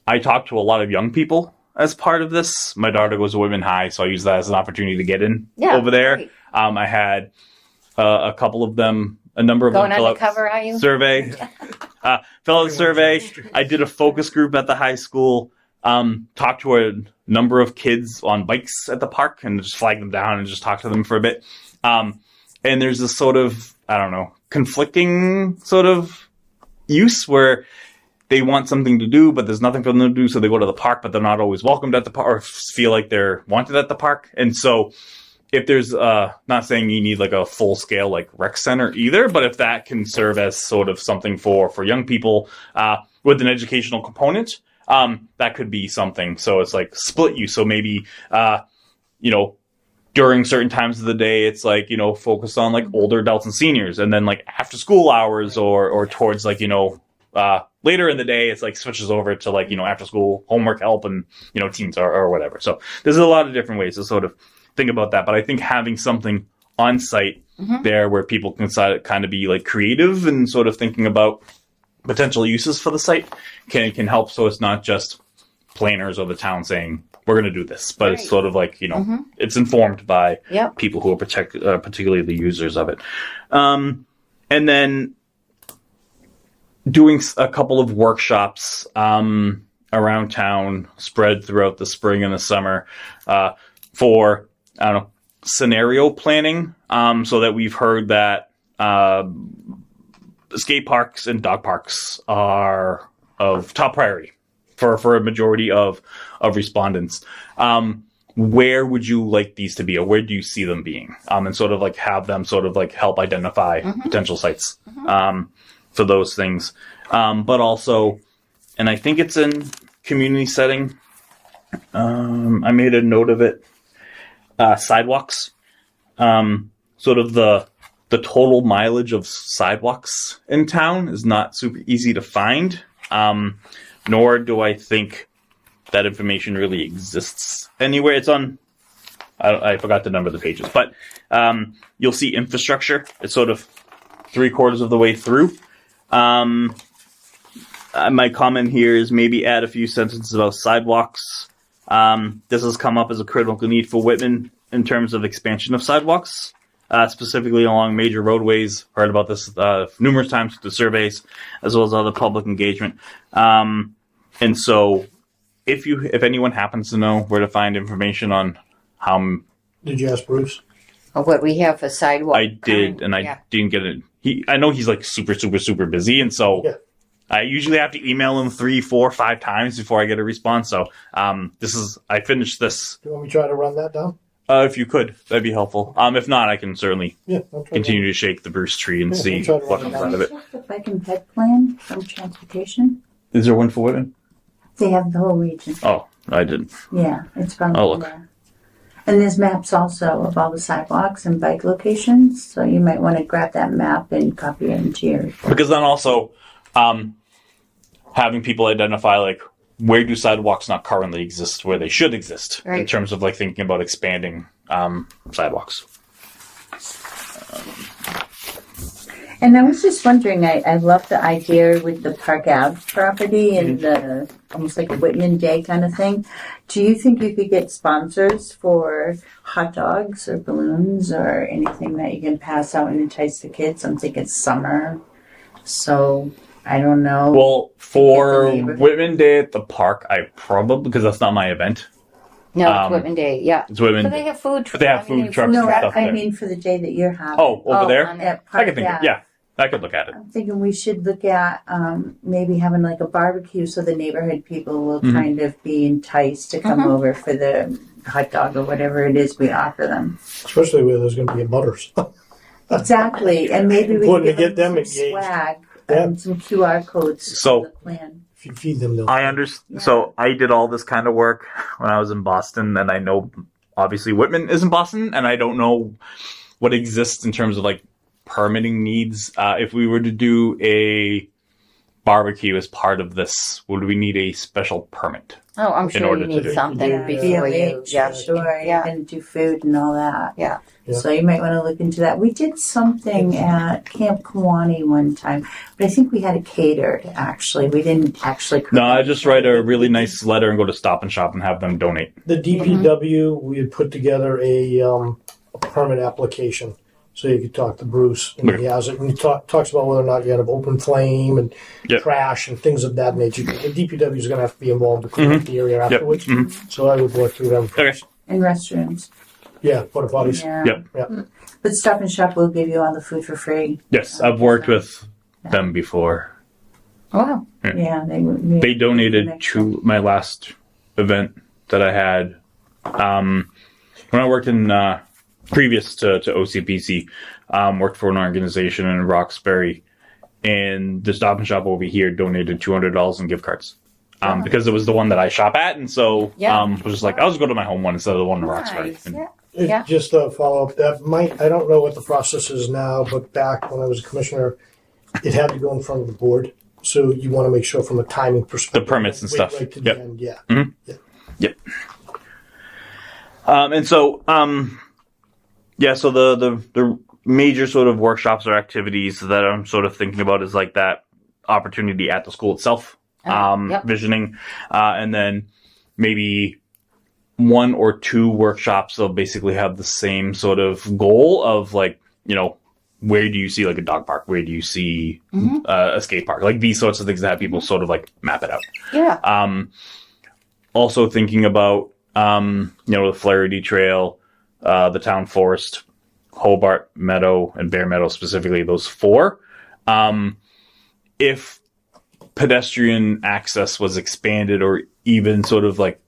I talk to a lot of young people as part of this. My daughter goes to Whitman High, so I use that as an opportunity to get in over there. Great. I had a couple of them, a number of Going them fill out undercover, are you? survey. Fill out a survey. I did a focus group at the high school. Talked to a number of kids on bikes at the park and just flag them down and just talk to them for a bit. And there's this sort of, I don't know, conflicting sort of use where they want something to do, but there's nothing for them to do, so they go to the park, but they're not always welcomed at the park or feel like they're wanted at the park. And so if there's, not saying you need like a full scale like rec center either, but if that can serve as sort of something for young people with an educational component, that could be something. So it's like split use. So maybe, during certain times of the day, it's like, focused on like older adults and seniors, and then like after school hours or towards like, later in the day, it's like switches over to like, after school homework help and, teens or whatever. So there's a lot of different ways to sort of think about that. But I think having something on site there where people can kind of be like creative and sort of thinking about potential uses for the site can help. So it's not just planners or the town saying, we're going to do this, but it's sort of like, it's informed by people who are particularly the users of it. And then doing a couple of workshops around town spread throughout the spring and the summer for, I don't know, scenario planning, so that we've heard that skate parks and dog parks are of top priority for a majority of respondents. Where would you like these to be, or where do you see them being? And sort of like have them sort of like help identify potential sites for those things. But also, and I think it's in community setting, I made a note of it, sidewalks. Sort of the total mileage of sidewalks in town is not super easy to find. Nor do I think that information really exists anywhere. It's on, I forgot the number of the pages, but you'll see infrastructure. It's sort of 3/4 of the way through. My comment here is maybe add a few sentences about sidewalks. This has come up as a critical need for Whitman in terms of expansion of sidewalks, specifically along major roadways. Heard about this numerous times with the surveys, as well as other public engagement. And so if anyone happens to know where to find information on how... Did you ask Bruce? Or what we have for sidewalk. I did, and I didn't get it. I know he's like super, super, super busy, and so I usually have to email him 3, 4, 5 times before I get a response. So I finished this. Do you want me to try to run that down? If you could, that'd be helpful. If not, I can certainly I'll try continue to shake the Bruce tree and see I'll try to what run comes it out of it. The bike and ped plan from transportation. Is there one for Whitman? They have the whole region. Oh, I didn't. Yeah, it's from Oh, look. there. And there's maps also of all the sidewalks and bike locations, so you might want to grab that map and copy it into your report. Because then also, having people identify like where do sidewalks not currently exist, where they should exist, in terms of like thinking about expanding sidewalks. And I was just wondering, I love the idea with the Park Ave property and the almost like a Whitman Day kind of thing. Do you think you could get sponsors for hot dogs or balloons or anything that you can pass out and entice the kids? I'm thinking summer, so I don't know. Well, for Whitman Day at the park, I probably, because that's not my event. No, it's Whitman Day, It's Whitman. But they have food trucks. But they have food trucks No, and stuff I there. mean for the day that you're having. Oh, over there? on At I can think of, yeah. I could look at it. I'm thinking we should look at maybe having like a barbecue so the neighborhood people will Mm-hmm. kind of be enticed to come over for the hot dog or whatever it is we offer them. Especially where there's going to be butters. Exactly, and maybe we Important can to give get them them some engaged. swag Yeah. and some QR codes So- for the plan. If you feed them, they'll. I understand. So I did all this kind of work when I was in Boston, and I know obviously Whitman is in Boston, and I don't know what exists in terms of like permitting needs. If we were to do a barbecue as part of this, would we need a special permit? Oh, I'm sure order you to need do it. something Yeah. before you. Yeah. Sure, Yeah. you're gonna do food and all that. Yeah. Yeah. So you might want to look into that. We did something at Camp Kiwani one time, but I think we had it catered. Actually, we didn't actually. Cook No, I anything. just write a really nice letter and go to Stop and Shop and have them donate. The DPW, we had put together a permit application. So you could talk to Bruce, and he has it, and he talks about whether or not you have open flame and Yep. trash and things of that nature. The DPW is going to have to be involved to clean up the area afterwards. So I would work through them first. And restrooms. Yeah, porta potties. Yeah. Yep. Yeah. But Stop and Shop will give you all the food for free. Yes, I've worked with them before. Wow. Yeah, they would. They donated to my last event that I had. When I worked in previous to OCPC, worked for an organization in Roxbury, and the Stop and Shop over here donated $200 in gift cards. Because it was the one that I shop at, and so Yeah. was just like, I'll just go to my home one instead of the one in Roxbury. Nice. And- Yeah. It- Yeah. Just a follow up. That might, I don't know what the process is now, but back when I was a commissioner, it had to go in front of the board. So you want to make sure from a timing perspective. The permits and wait stuff. Right to the Yep. end, yeah. Yep. And so, yeah, so the major sort of workshops or activities that I'm sort of thinking about is like that opportunity at the school itself, Yep. visioning, and then maybe one or two workshops that'll basically have the same sort of goal of like, you know, where do you see like a dog park? Where do you see a skate park? Like these sorts of things that have people sort of like map it out. Yeah. Also thinking about, you know, the Flaherty Trail, the town forest, Hobart Meadow, and Bear Meadow specifically, those four. If pedestrian access was expanded or even sort of like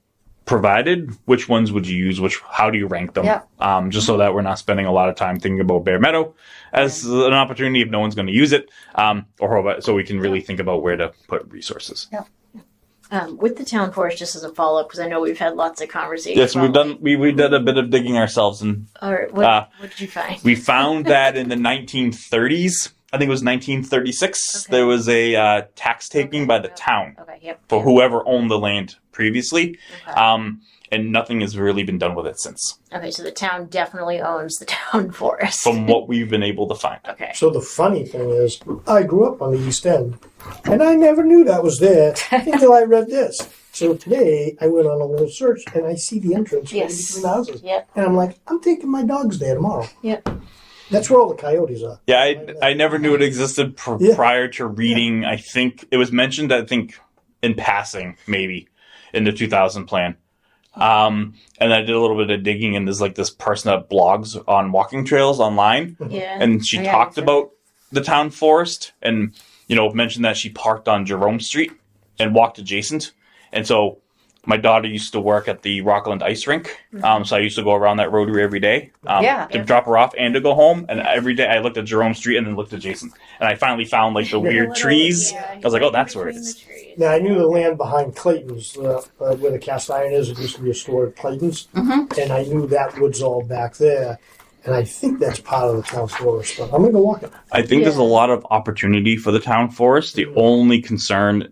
provided, which ones would you use? How do you rank them? Yeah. Just so that we're not spending a lot of time thinking about Bear Meadow as an opportunity if no one's going to use it, or Hobart, so we can really think about where to put resources. With the town forest, just as a follow up, because I know we've had lots of conversations. Yes, we've about, done. We did a bit of digging ourselves, and Or what did you find? we found that in the 1930s, I think it was 1936, Okay. there was a tax taking by the town Okay. Yep. for whoever owned the land previously, Okay. and nothing has really been done with it since, Okay. So the town definitely owns the town forest. from what we've been able to find. Okay. So the funny thing is, I grew up on the East End, and I never knew that was there until I read this. So today, I went on a little search, and I see the entrance right Yes. between the houses. Yep. And I'm like, I'm taking my dogs there tomorrow. Yep. That's where all the coyotes are. Yeah, I never knew it existed Yeah. prior to reading. I think it was mentioned, I think, in passing, maybe, in the 2000 plan. And I did a little bit of digging, and there's like this person that blogs on walking trails online, Yeah. and she Oh, yeah, talked sure. about the town forest, and you know, mentioned that she parked on Jerome Street and walked adjacent. And so my daughter used to work at the Rockland Ice Rink, so I used to go around that rotary every day Yeah. to drop her off and to go home. And every day I looked at Jerome Street and then looked adjacent, and I finally found like the weird trees. I was like, oh, that's where it is. Now, I knew the land behind Clayton's, where the cast iron is. It used to be a store at Clayton's. And I knew that wood's all back there. And I think that's part of the town forest. But I'm going to go walk it. I think there's a lot of opportunity for the town forest. The only concern,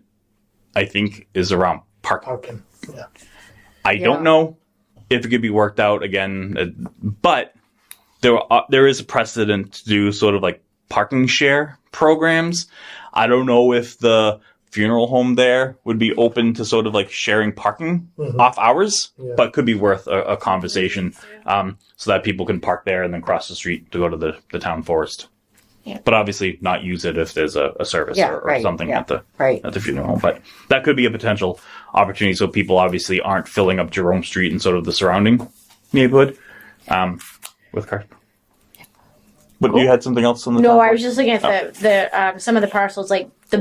I think, is around parking. Parking. Yeah. I don't know if it could be worked out again, but there is a precedent to do sort of like parking share programs. I don't know if the funeral home there would be open to sort of like sharing parking off hours, Yeah. but could be worth a conversation, so that people can park there and then cross the street to go to the town forest. Yeah. But obviously not use it if there's a service Yeah, or right, something yeah, at the right. at the funeral home. But that could be a potential opportunity, so people obviously aren't filling up Jerome Street and sort of the surrounding neighborhood with cars. But you had something else on the No, top? I was just looking at the some of the parcels, like the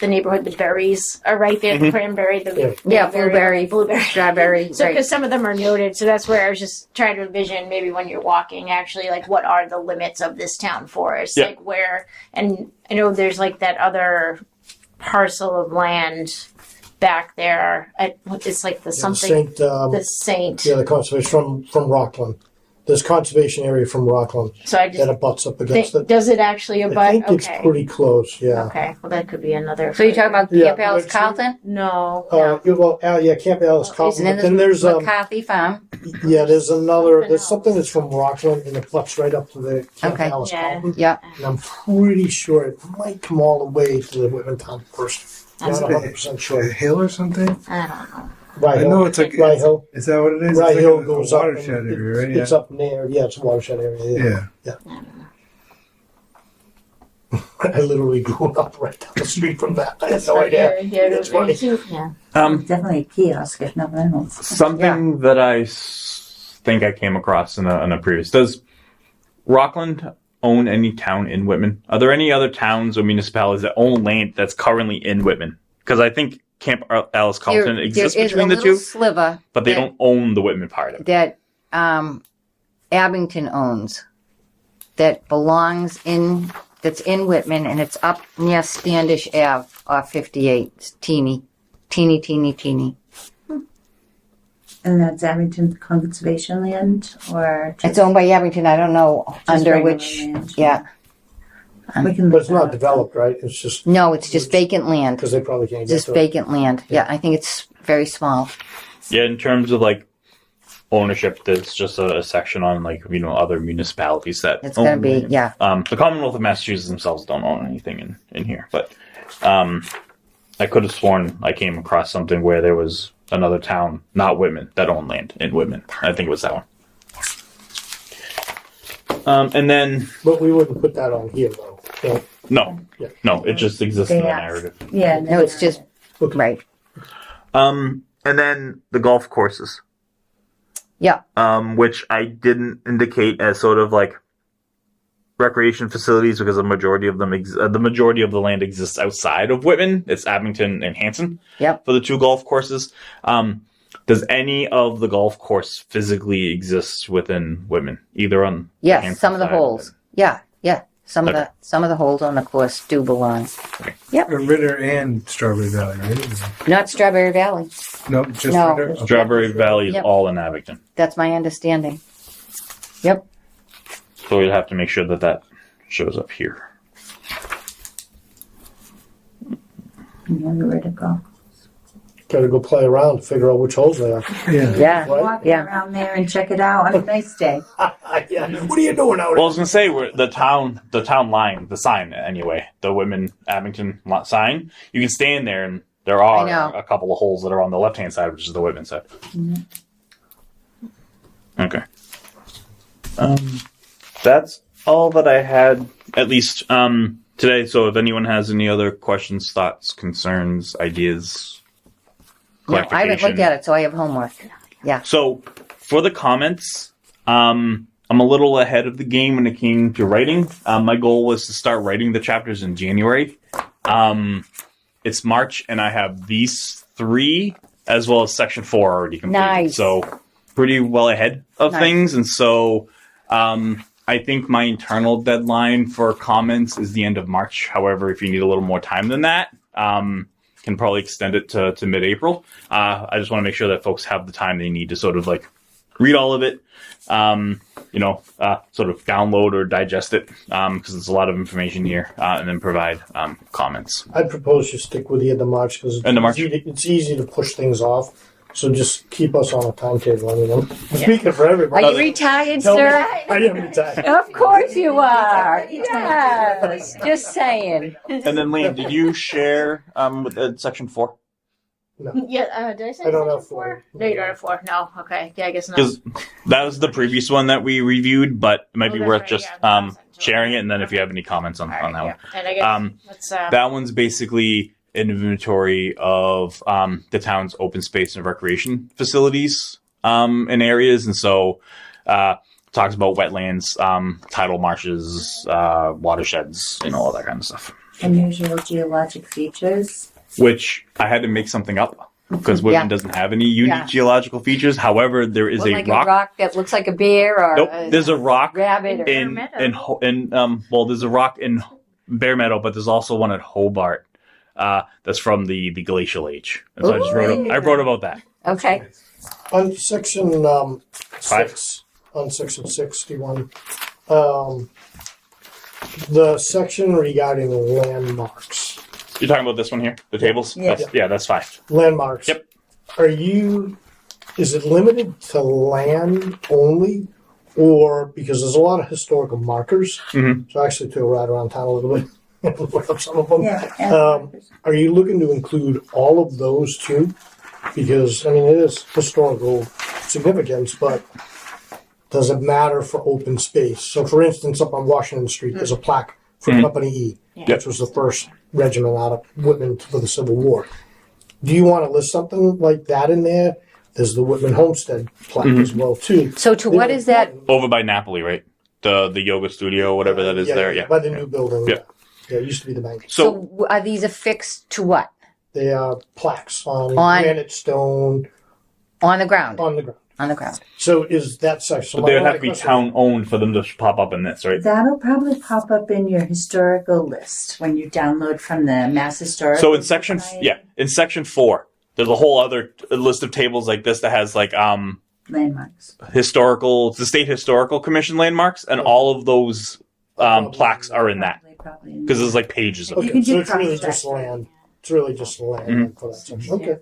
neighborhood, the berries are right there, the cranberry, the Yeah, blueberry, strawberry. So, Right. because some of them are noted, so that's where I was just trying to envision maybe when you're walking, actually, like what are the limits of this town forest? Yeah. Like where, and I know there's like that other parcel of land back there. It's like the something, the Saint. Yeah, the conservation from Rockland. There's conservation area from Rockland So I that just abuts up against it. does it actually abut? I think Okay. it's pretty close. Yeah. Okay, well that could be another. So you're talking about Yeah, Camp Alice but- Carlton? No. Yeah, Camp Alice Carlton. And But then then there's McCarthy Farm. there's another. There's Something something that's from Rockland and it butts right up to the Camp Okay. Alice Yeah. Carlton. Yeah. And I'm pretty sure it might come all the way to the Whitman Town first. Not Is it 100% a sure. hill or something? I don't know. Rye I Hill. know it's like Rye Hill. Is that what it is? Rye It's Hill like goes a up. watershed and area, right? It's up near. Yeah, it's a watershed area. Yeah. I literally grew up right down the street from that. I had no idea. It's funny. Yeah. Definitely a kiosk, if nothing else. Something that I think I came across in a previous. Does Rockland own any town in Whitman? Are there any other towns or municipalities that own land that's currently in Whitman? Because I think Camp Alice Carlton exists there is between a the little two, sliver but they don't own the Whitman part of it. that Abington owns that belongs in, that's in Whitman, and it's up near Standish Ave off 58. It's teeny. And that's Abington Conservation Land, or It's owned by Abington. I don't know just under regular which. land? Yeah. We can But it's look not that up. developed, right? It's just No, it's just vacant land. because they probably can't get Just to it. vacant land. Yeah, I think it's very small. Yeah, in terms of like ownership, there's just a section on like other municipalities that It's going to own be, land. yeah. The Commonwealth of Massachusetts themselves don't own anything in here, but I could have sworn I came across something where there was another town, not Whitman, that owned land in Whitman. I think it was that one. And then But we wouldn't put that on here, though. So, Yeah. no, it just exists in the Yeah. narrative. Yeah, No, it's just, right. And then the golf courses, Yeah. which I didn't indicate as sort of like recreation facilities because the majority of them, the majority of the land exists outside of Whitman. It's Abington and Hanson. Yep. For the two golf courses. Does any of the golf course physically exist within Whitman, either on the Yes, Hanson some of the side or holes. Yeah. Some Okay. of the holes on the course do belong. Ritter and Strawberry Valley, right? Not Strawberry Valley. No, just No. Ritter. Okay. Strawberry Valley is Yep. all in Abington. That's my understanding. Yep. So we'd have to make sure that shows up here. where to go. gotta go play around to figure out which holes they are. Yeah. Yeah. Right? Walk Yeah. around there and check it out on a nice day. Yeah. What are you doing out Well, I was gonna say the town line, the sign anyway, the Whitman Abington sign. You can stand there, and there I know. are a couple of holes that are on the left hand side, which is the Whitman side. Okay. That's all that I had, at least today. So if anyone has any other questions, thoughts, concerns, ideas, No, I haven't looked clarification. at it, so I have homework. So for the comments, I'm a little ahead of the game when it came to writing. My goal was to start writing the chapters in January. It's March, and I have these 3 as well as section 4 already completed. Nice. So pretty well ahead of Nice. things, and so I think my internal deadline for comments is the end of March. However, if you need a little more time than that, can probably extend it to mid-April. I just want to make sure that folks have the time they need to sort of like read all of it, sort of download or digest it, because there's a lot of information here, and then provide comments. I'd propose you stick with the end of March because End of March. it's easy to push things off. So just keep us on a timetable. I mean, I'm speaking for Are everybody. you retired, Tell me- sir? I am retired. Of course you are. Yes. Just saying. And then, Liam, did you share with section 4? Yeah, did I say I don't section have 4. No, you don't have 4. No, okay. Yeah, I guess not. Because that was the previous one that we reviewed, but it might be that's worth right, just yeah, I'll send it to sharing it, and then if you have any comments on that one. And I guess let's That one's basically an inventory of the town's open space and recreation facilities and areas. And so to talks about wetlands, tidal marshes, watersheds, all that kind of stuff. Unusual geologic features. Which I had to make something up because Whitman doesn't have any unique geological features. However, there is like rock. a rock that looks like a bear or Nope, there's a rock rabbit. Or there's a rock in Bear Meadow, but there's also one at Hobart. That's from the glacial age. And so I wrote about that. Okay. On section 6, on section 61, the section regarding landmarks. You're talking about this one here, the tables? Yeah. That's fine. Landmarks. Yep. Is it limited to land only? Or, because there's a lot of historical markers, so I actually took a ride around town a little bit and looked up some of them. Yeah. Are you looking to include all of those too? Because, it is historical significance, but does it matter for open space? So, for instance, up on Washington Street, there's a plaque for Company E, which was the first regiment out of Whitman for the Civil War. Do you want to list something like that in there? There's the Whitman Homestead plaque as well, too. So what is that? Over by Napoli, right? The yoga studio, whatever that is there. Yeah. By the new building. Yeah. Yeah, it used to be the bank. So are these affixed to what? They are plaques on granite stone On the ground. on the ground. On the ground. So is that section? But they would have to be town owned for them to pop up in this, right? That'll probably pop up in your historical list when you download from the Mass Historical. So in section 4, there's a whole other list of tables like this that has landmarks. the State Historical Commission landmarks, and all of those plaques are in that Probably because there's pages of Okay, it. can so do it's really cross-check. just land. It's really just land for that section. Okay.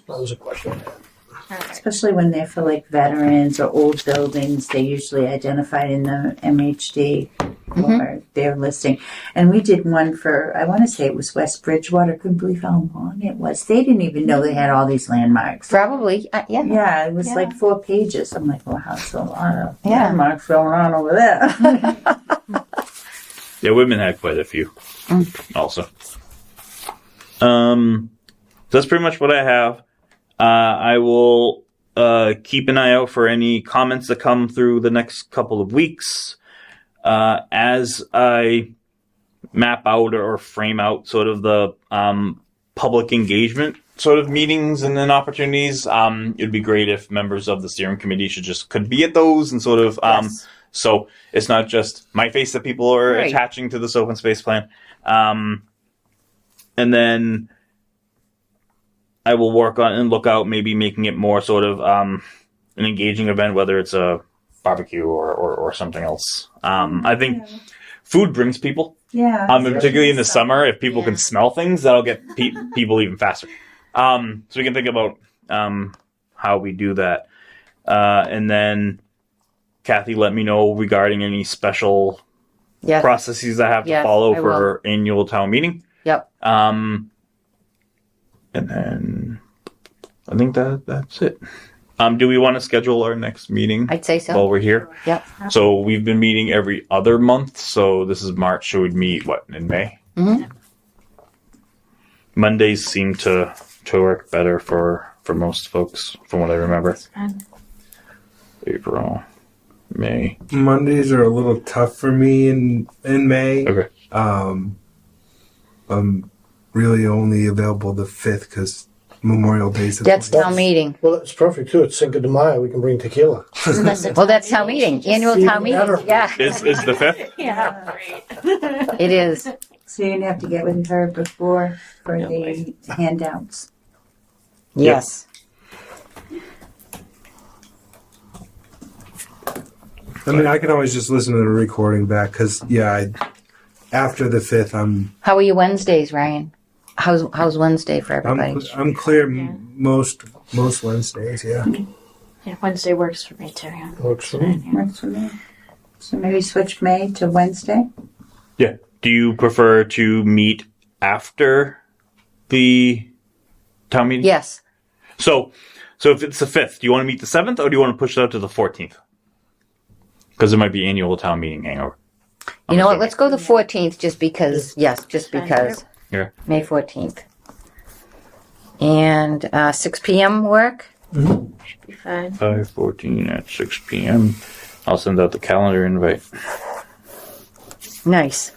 That was a question. Especially when they're for veterans or old buildings, they're usually identified in the MHD or their listing. And we did one for, I want to say it was West Bridgewater. Couldn't believe how long it was. They didn't even know they had all these landmarks. Probably. Yeah. Yeah, it was 4 pages. I'm like, wow, that's a lot of landmarks going on over there. Yeah, Whitman had quite a few also. So that's pretty much what I have. I will keep an eye out for any comments that come through the next couple of weeks. As I map out or frame out sort of the public engagement sort of meetings and then opportunities, it'd be great if members of the steering committee could be at those and sort of so it's not just my face that people are attaching to this open space plan. And then I will work on and look out maybe making it more sort of an engaging event, whether it's a barbecue or something else. I think food brings people. Yeah. Particularly in the summer, if people can smell things, that'll get people even faster. So we can think about how we do that. And then Kathy, let me know regarding any special processes I have to follow for annual town meeting. Yep. And then I think that's it. Do we want to schedule our next meeting? I'd say so. While we're here? Yep. So we've been meeting every other month. So this is March. So we'd meet, in May? Mm-hmm. Mondays seem to work better for most folks, from what I remember. April, May. Mondays are a little tough for me in May. Okay. I'm really only available the 5th because Memorial Day's the That's 20th. town meeting. Well, it's perfect too. It's Cinco de Mayo. We can bring tequila. Well, that's town meeting. Annual town meeting. better. Yeah, Is the 5th? Yeah, great. it is. So you're going to have to get with her before for the handouts. Yes. I mean, I can always just listen to the recording back because, after the 5th, How are your Wednesdays, Ryan? How's Wednesday for everybody? I'm clear most Wednesdays. Yeah. Yeah, Wednesday works for me too. Yeah. Works for me. Works for me. So maybe switch May to Wednesday? Yeah. Do you prefer to meet after the town meeting? Yes. So if it's the 5th, do you want to meet the 7th or do you want to push it out to the 14th? Because there might be annual town meeting hangover. You know what? Let's go the 14th just because. Yes, just because. Yeah. May 14th. And 6 p.m. work? Should be fine. 5/14 at 6 p.m. I'll send out the calendar invite. Nice.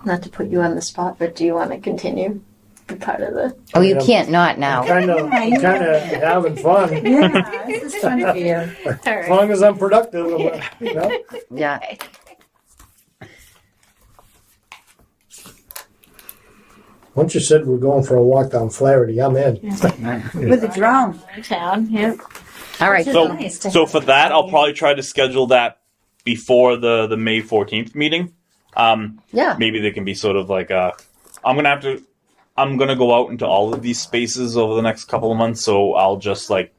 Not to put you on the spot, but do you want to continue? Be part of the. Oh, you can't not now. Kind of having fun. Yeah, this is fun for you. All As right. long as I'm productive, you know. Yeah. Once you said we're going for a walk down Flaherty, I'm in. With a drone. Town, yeah. All right. Which is So, nice to so have for that, I'll probably try to schedule that before the May 14th meeting. Yeah. Maybe there can be sort of like I'm gonna go out into all of these spaces over the next couple of months, so I'll just like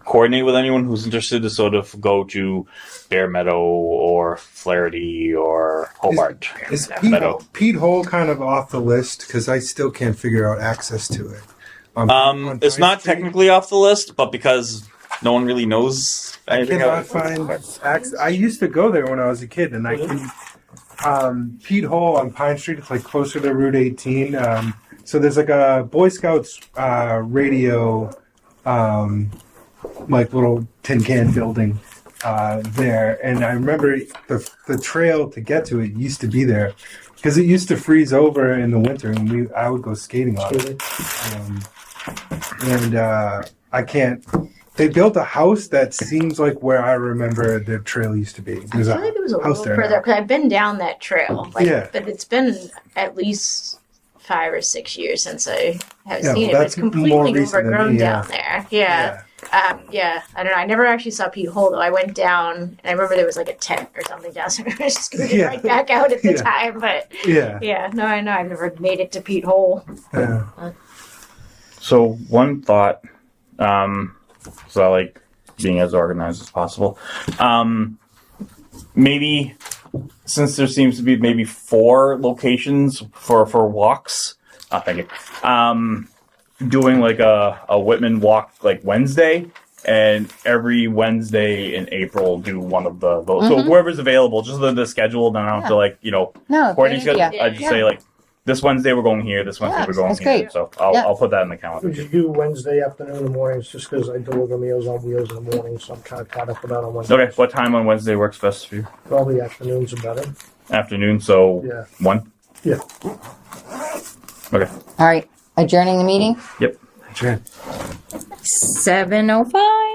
coordinate with anyone who's interested to sort of go to Bear Meadow or Flaherty or Hobart. Is Meadow. Pete Hole kind of off the list? Because I still can't figure out access to it. On It's Pine not Street, technically off the list, but because no one really knows I anything cannot about it. find access. I used to go there when I was a kid, and I can. Pete Hole on Pine Street. It's like closer to Route 18. So there's like a Boy Scouts radio, like little tin can building there, and I remember the trail to get to it used to be there because it used to freeze over in the winter, and I would go skating on it. I can't. They built a house that seems like where I remember the trail used to be. I There's feel like it was a house little there further now. because I've been down that trail. Like, Yeah. But it's been at least 5 or 6 years since I have Yeah, seen it. well, But it's that's more completely recent than overgrown me, down there. Yeah. Yeah. I don't know. I never actually saw Pete Hole though. I went down and I remember there was like a tent or something down, so I just scooted Yeah. right back out at the Yeah. time. But Yeah. yeah, no, I know. I've never made it to Pete Hole. Yeah. So one thought, so I like being as organized as possible. Maybe since there seems to be maybe 4 locations for walks, thank you. Doing like a Whitman walk like Wednesday, and every Wednesday in April do one of those. So whoever's available, just the schedule. Then I don't have to like No. coordinate great schedule. idea. I just say like this Wednesday we're going here. This Wednesday Yeah, we're going that's here. great. So I'll Yeah. I'll put that in the calendar. We just do Wednesday afternoon and mornings just because I deliver Meals on Wheels in the morning, so I'm kind of caught up with that on Wednesday. Okay, what time on Wednesday works best for you? Probably afternoons are better. Afternoon, so Yeah. 1? Yeah. Okay. All right. Adjourning the meeting. Yep. Sure. 7:05.